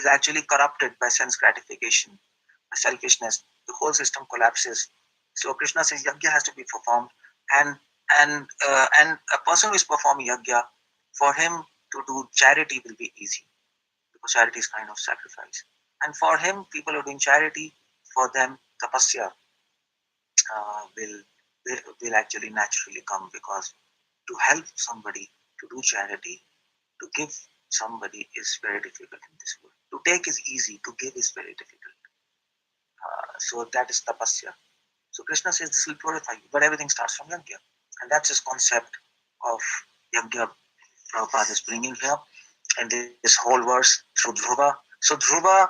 actually corrupted by sense gratification, by selfishness. The whole system collapses. So Krishna says yagya has to be performed, and a person who is performing yagya, for him to do charity will be easy, because charity is kind of sacrifice. And for him, people who are doing charity, for them tapasya will actually naturally come, because to help somebody, to do charity, to give somebody is very difficult in this world. To take is easy, to give is very difficult. So that is tapasya. So Krishna says this will purify you, but everything starts from yagya. And that's his concept of yagya Prabhupada is bringing here in this whole verse through Dhruva. So Dhruva,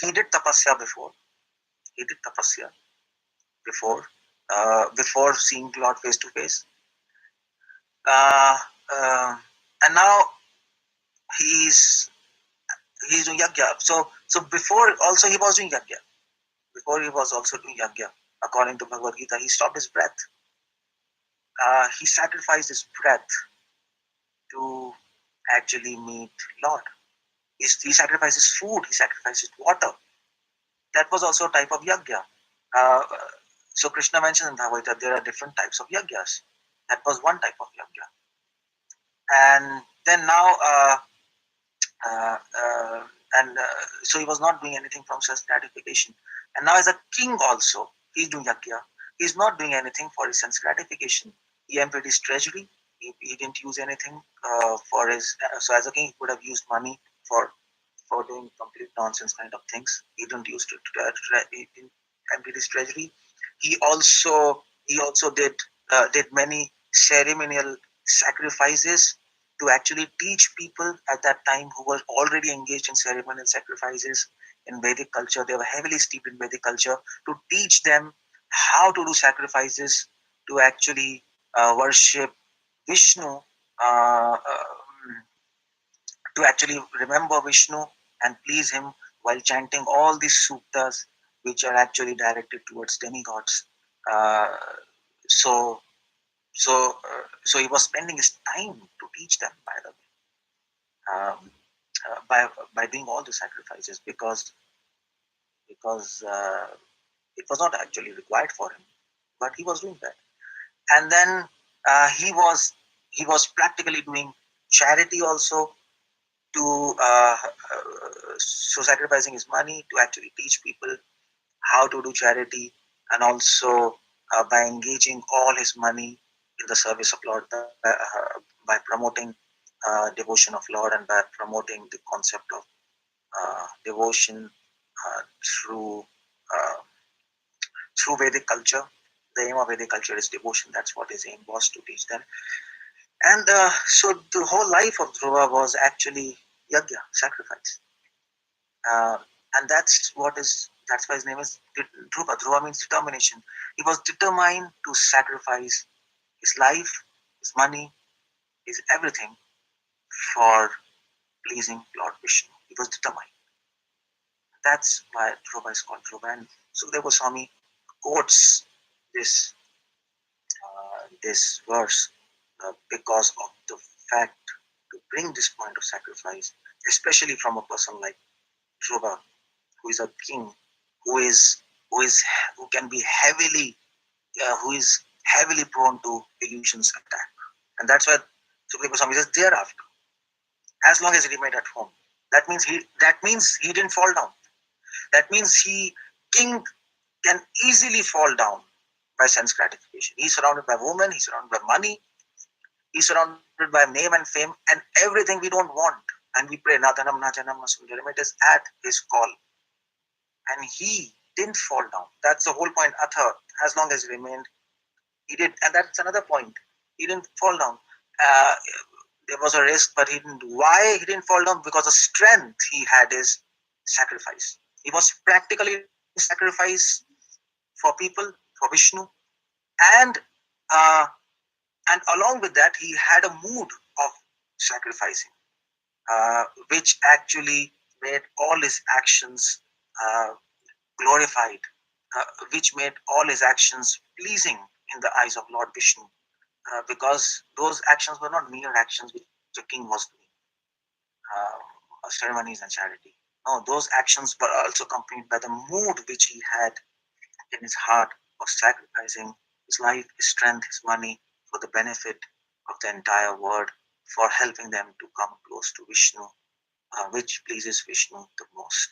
he did tapasya before. He did tapasya before seeing Lord face to face. And now he's doing yagya. So before also he was doing yagya. Before he was also doing yagya. According to Bhagavad Gita, he stopped his breath. He sacrificed his breath to actually meet Lord. He sacrifices food, he sacrifices water. That was also a type of yagya. So Krishna mentioned in Bhagavad Gita there are different types of yagyas. That was one type of yagya. And then now, so he was not doing anything from self gratification. And now as a king also, he's doing yagya. He's not doing anything for his sense gratification. He emptied his treasury. He didn't use anything for his. So as a king, he could have used money for doing complete nonsense kind of things. He didn't use he didn't empty his treasury. He also did many ceremonial sacrifices to actually teach people at that time who were already engaged in ceremonial sacrifices in Vedic culture. They were heavily steeped in Vedic culture, to teach them how to do sacrifices, to actually worship Vishnu, to actually remember Vishnu and please him while chanting all these suktas, which are actually directed towards demigods. So So he was spending his time to teach them, by the way, by doing all the sacrifices, because it was not actually required for him, but he was doing that. And then he was practically doing charity also, to so sacrificing his money to actually teach people how to do charity, and also by engaging all his money in the service of Lord, by promoting devotion of Lord, and by promoting the concept of devotion through uh, through Vedic culture. The aim of Vedic culture is devotion. That's what his aim was, to teach them. And so the whole life of Dhruva was actually yajna, sacrifice. Uh, and that's why his name is Dhruva. Dhruva means determination. He was determined to sacrifice his life, his money, his everything for pleasing Lord Vishnu. He was determined. That's why Dhruva is called Dhruva. And Sukadeva Goswami quotes this verse because of the fact, to bring this point of sacrifice, especially from a person like Dhruva, who is a king, who can be heavily who is heavily prone to illusions attack. And that's why Sukadeva Goswami says, thereafter, as long as he remained at home, that means he didn't fall down. That means king can easily fall down by sense gratification. He's surrounded by women, he's surrounded by money, he's surrounded by name and fame, and everything we don't want. And we pray, Natanam Najanam Nasundaram. It is at his call. And he didn't fall down. That's the whole point. Atha, as long as he remained, he did. And that's another point. He didn't fall down. Uh, there was a risk, but he didn't. Why he didn't fall down? Because the strength he had is sacrifice. He was practically sacrifice for people, for Vishnu, and along with that, he had a mood of sacrificing, which actually made all his actions glorified, which made all his actions pleasing in the eyes of Lord Vishnu, because those actions were not mere actions which the king was doing, ceremonies and charity. No, those actions were also accompanied by the mood which he had in his heart of sacrificing his life, his strength, his money for the benefit of the entire world, for helping them to come close to Vishnu, which pleases Vishnu the most.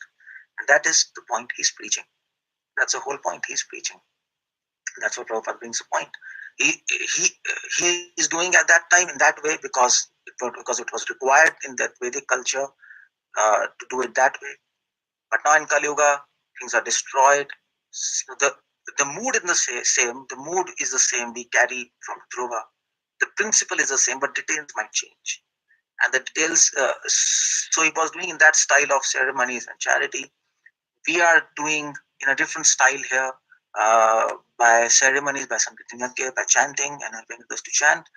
And that is the point he's preaching. That's the whole point he's preaching. That's what Prabhupada brings the point. He is doing at that time in that way because it was required in that Vedic culture to do it that way. But now in Kali Yuga, things are destroyed. So the mood is the same. The mood is the same we carry from Dhruva. The principle is the same, but details might change. And the details, so he was doing in that style of ceremonies and charity. We are doing in a different style here, by ceremonies, by Sankirtan, by chanting and helping others to chant,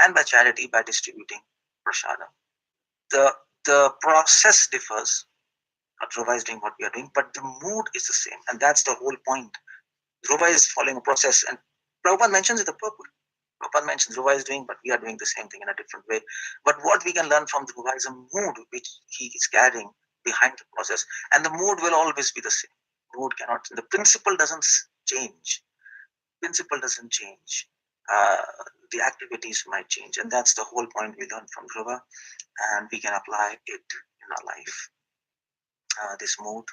and by charity, by distributing prasadam. The process differs. Dhruva is doing what we are doing, but the mood is the same, and that's the whole point. Dhruva is following a process, and Prabhupada mentions it the purpose. Prabhupada mentions Dhruva is doing, but we are doing the same thing in a different way. But what we can learn from Dhruva is a mood which he is carrying behind the process, and the mood will always be the same. Mood cannot. The principle doesn't change. Principle doesn't change. The activities might change, and that's the whole point we learn from Dhruva, and we can apply it in our life. This mood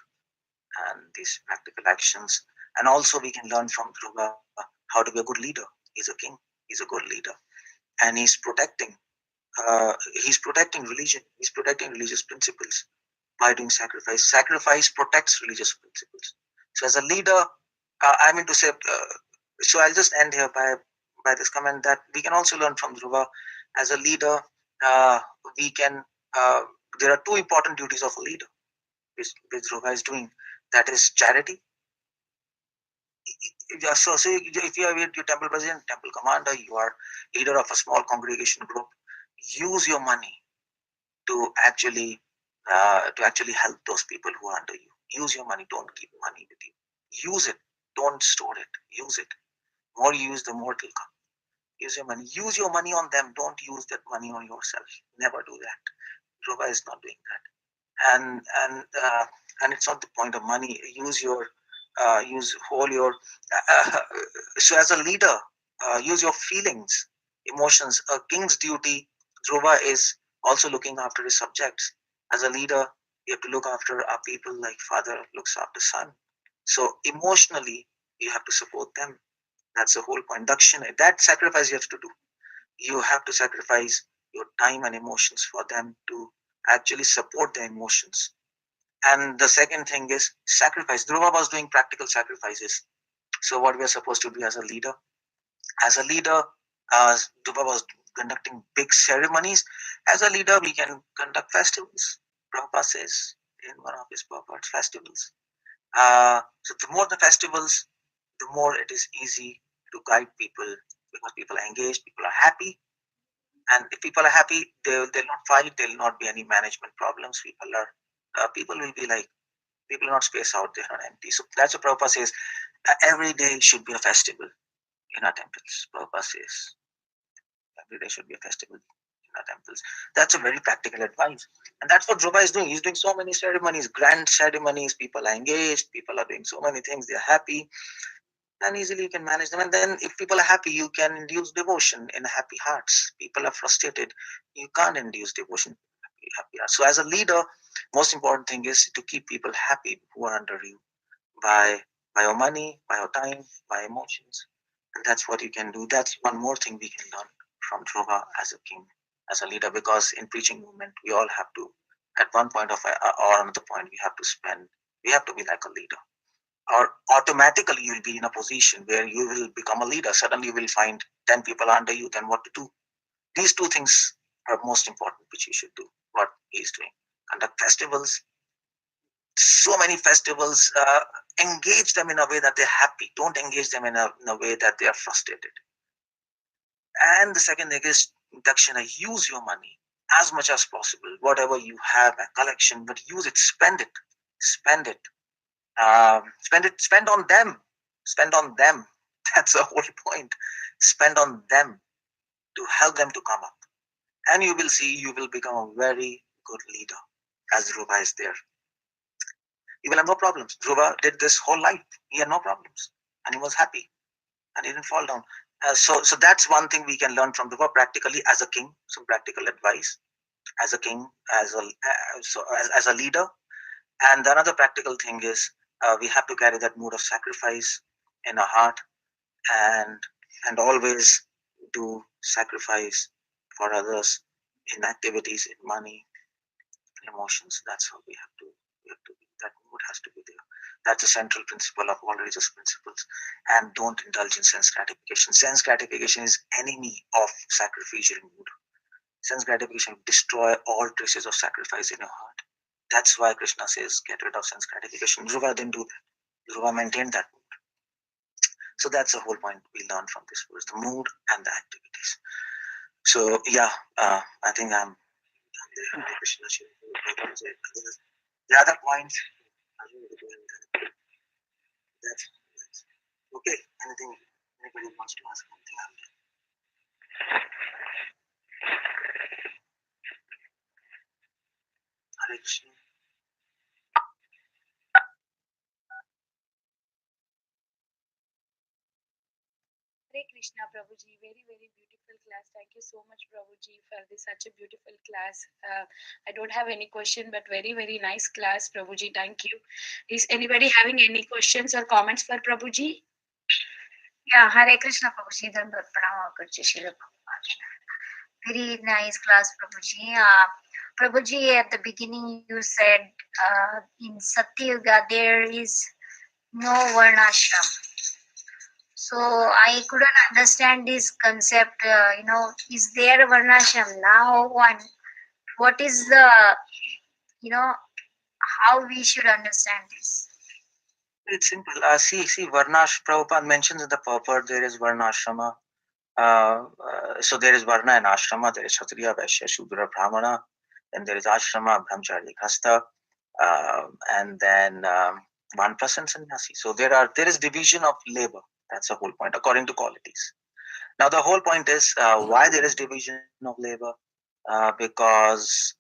and these practical actions, and also we can learn from Dhruva how to be a good leader. He's a king. He's a good leader, and he's protecting religion. He's protecting religious principles by doing sacrifice. Sacrifice protects religious principles. So as a leader, I mean to say, so I'll just end here by this comment that we can also learn from Dhruva. As a leader, we can. There are two important duties of a leader, which Dhruva is doing. That is charity. So if you are your temple president, temple commander, you are leader of a small congregation group, use your money to actually help those people who are under you. Use your money. Don't keep money with you. Use it. Don't store it. Use it. The more you use, the more it will come. Use your money. Use your money on them. Don't use that money on yourself. Never do that. Dhruva is not doing that. And it's not the point of money. Use whole your so as a leader, use your feelings, emotions. A king's duty, Dhruva, is also looking after his subjects. As a leader, you have to look after our people like father looks after son. So emotionally, you have to support them. That's the whole point. Dakshina, that sacrifice you have to do. You have to sacrifice your time and emotions for them to actually support their emotions. And the second thing is sacrifice. Dhruva was doing practical sacrifices. So what we are supposed to do as a leader? As a leader, Dhruva was conducting big ceremonies. As a leader, we can conduct festivals. Prabhupada says in one of his Prabhupada's festivals. So the more the festivals, the more it is easy to guide people because people are engaged, people are happy. And if people are happy, they'll not fight, there'll not be any management problems. People will be like, people are not spaced out, they're not empty. So that's what Prabhupada says. Every day should be a festival in our temples. Prabhupada says every day should be a festival in our temples. That's a very practical advice. And that's what Dhruva is doing. He's doing so many ceremonies, grand ceremonies. People are engaged, people are doing so many things, they're happy. And easily you can manage them. And then if people are happy, you can induce devotion in happy hearts. People are frustrated, you can't induce devotion in happy hearts. So as a leader, most important thing is to keep people happy who are under you by your money, by your time, by emotions. And that's what you can do. That's one more thing we can learn from Dhruva as a king, as a leader, because in preaching movement, we all have to, at one point or another point, we have to be like a leader. Or automatically you'll be in a position where you will become a leader. Suddenly you will find 10 people under you, then what to do? These two things are most important, which you should do, what he's doing. Conduct festivals, so many festivals, engage them in a way that they're happy. Don't engage them in a way that they are frustrated. And the second thing is, Dakshina, use your money as much as possible. Whatever you have, a collection, but use it, spend it. Spend on them. Spend on them. That's the whole point. Spend on them to help them to come up. And you will see, you will become a very good leader as Dhruva is there. You will have no problems. Dhruva did this whole life. He had no problems. And he was happy. And he didn't fall down. So that's one thing we can learn from Dhruva practically as a king. Some practical advice as a king, as a leader. And the another practical thing is we have to carry that mood of sacrifice in our heart and always do sacrifice for others in activities, in money, emotions. That's how we have to be. That mood has to be there. That's a central principle of all religious principles. And don't indulge in sense gratification. Sense gratification is enemy of sacrificial mood. Sense gratification will destroy all traces of sacrifice in your heart. That's why Krishna says, get rid of sense gratification. Dhruva didn't do that. Dhruva maintained that mood. So that's the whole point we learned from this verse, the mood and the activities. So yeah, I think I'm there. Krishna, the other points. That's okay. Anybody wants to ask something? Hare Krishna. Hare Krishna, Prabhuji. Very, very beautiful class. Thank you so much, Prabhuji, for this such a beautiful class. I don't have any question, but very, very nice class, Prabhuji. Thank you. Is anybody having any questions or comments for Prabhuji? Yeah, Hare Krishna, Prabhuji. Dandavat pranam karche Srila Prabhupada. Very nice class, Prabhuji. Prabhuji, at the beginning you said in Satyuga there is no varnashram. So I couldn't understand this concept. Is there a varnashram now? And what is the, how we should understand this? It's simple. See, Varnash, Prabhupada mentions in the purport there is Varnashrama. So there is Varna and Ashrama, there is Kshatriya, Vaishya, Shudra, Brahmana, then there is Ashrama, Brahmacharya, Grihastha, and then Vanprastha and Sannyasi. So there is division of labor. That's the whole point, according to qualities. Now the whole point is why there is division of labor, because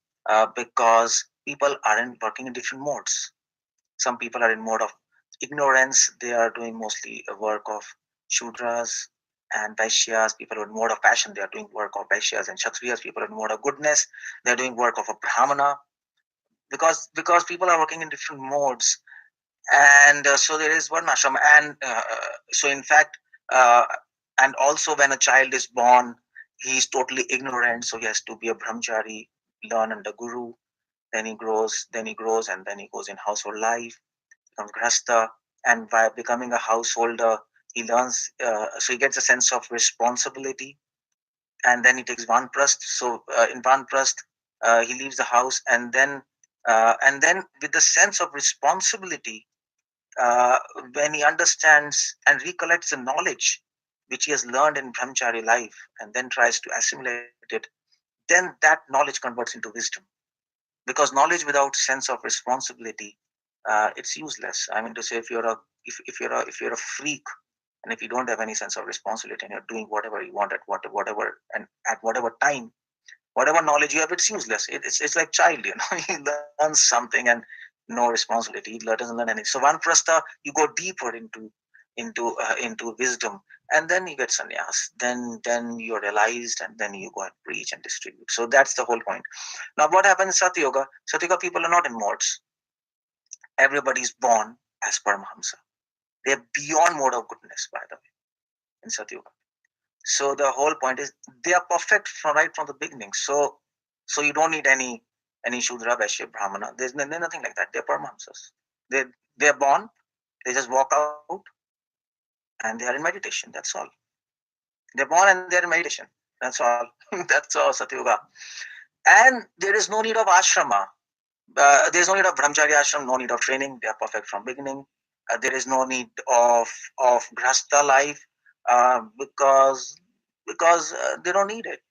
people aren't working in different modes. Some people are in mode of ignorance. They are doing mostly a work of Shudras and Vaishyas. People are in mode of passion. They are doing work of Vaishyas and Kshatriyas. People are in mode of goodness. They are doing work of a Brahmana, because people are working in different modes. And so there is one ashram. And so in fact, uh, and also when a child is born, he is totally ignorant. So he has to be a brahmachari, learn under guru. Then he grows, and then he goes in household life, becomes grasta, and by becoming a householder, he learns. So he gets a sense of responsibility, and then he takes vanprasth. So in vanprasth, he leaves the house, and then with the sense of responsibility, uh, when he understands and recollects the knowledge which he has learned in brahmachari life, and then tries to assimilate it, then that knowledge converts into wisdom. Because knowledge without sense of responsibility, it's useless. I mean to say, if you're a freak, and if you don't have any sense of responsibility, and you're doing whatever you want at whatever and at whatever time, whatever knowledge you have, it's useless. It's like child, he learns something and no responsibility. He doesn't learn anything. So one prastha, you go deeper into wisdom, and then you get sannyas. Then you're realized, and then you go and preach and distribute. So that's the whole point. Now, what happens in Satya Yoga people are not in modes. Everybody's born as Paramahamsa. They're beyond mode of goodness, by the way, in Satya Yoga. So the whole point is they are perfect from right from the beginning. So you don't need any Shudra, Vaishya, Brahmana. There's nothing like that. They're Paramahamsas. They're born. They just walk out, and they are in meditation. That's all. They're born and they're in meditation. That's all. That's all Satyuga. And there is no need of ashrama. There's no need of brahmacharya ashram, no need of training. They are perfect from beginning. There is no need of grasta life, because they don't need it.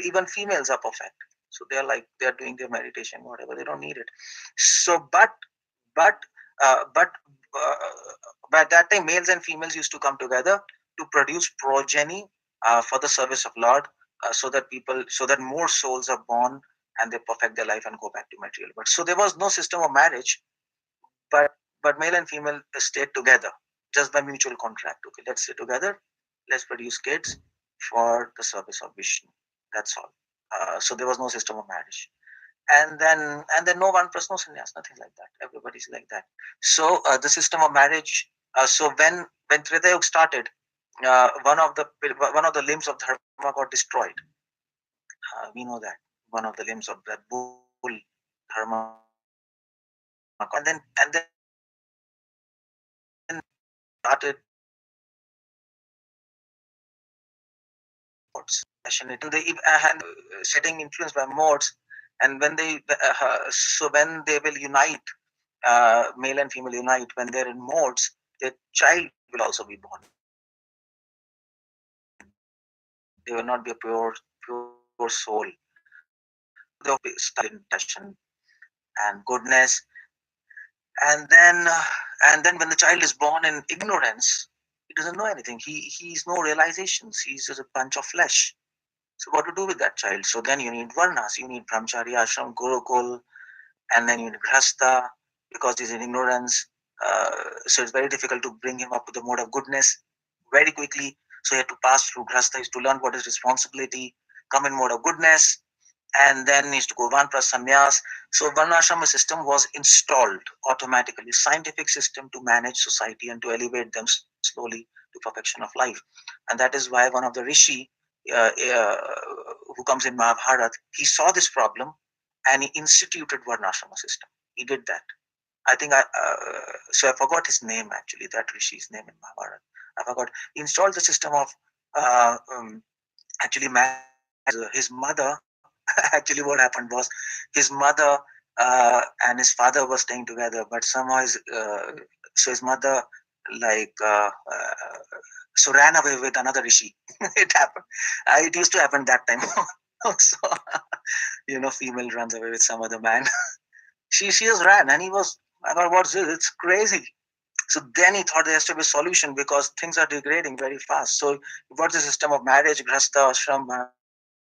Even females are perfect. So they're doing their meditation, whatever. They don't need it. So but uh, but uh, by that time, males and females used to come together to produce progeny for the service of Lord, so that more souls are born, and they perfect their life and go back to material. But so there was no system of marriage, but male and female stayed together just by mutual contract. Okay, let's stay together, let's produce kids for the service of Vishnu. That's all. So there was no system of marriage, and then no one plus no sannyas, nothing like that. Everybody's like that. So the system of marriage. So when Treta Yuga started, one of the limbs of dharma got destroyed. We know that one of the limbs of that bull dharma got destroyed, and then started modes, passionate, and setting influenced by modes. And when they will unite, male and female unite, when they're in modes, their child will also be born. They will not be a pure soul. So they'll be studied in passion and goodness. And then when the child is born in ignorance, he doesn't know anything. He's no realizations. He's just a bunch of flesh. So what to do with that child? So then you need varnas. You need brahmachari, ashram, gurukul, and then you need grasta, because he's in ignorance. So it's very difficult to bring him up to the mode of goodness very quickly. So he had to pass through grasta, is to learn what is responsibility, come in mode of goodness, and then needs to go one plus sannyas. So varnashrama system was installed automatically, scientific system to manage society and to elevate them slowly to perfection of life. And that is why one of the rishi uh, uh, who comes in Mahabharata, he saw this problem and he instituted varnashrama system. He did that. I think I forgot his name actually, that rishi's name in Mahabharata. I forgot. He installed the system of actually marriage. His mother, actually what happened was his mother and his father were staying together, but somehow his mother like so ran away with another rishi. It happened. It used to happen that time. So female runs away with some other man. She just ran, and he was, I thought, what's this? It's crazy. So then he thought there has to be a solution because things are degrading very fast. So he got the system of marriage, grasta, ashram,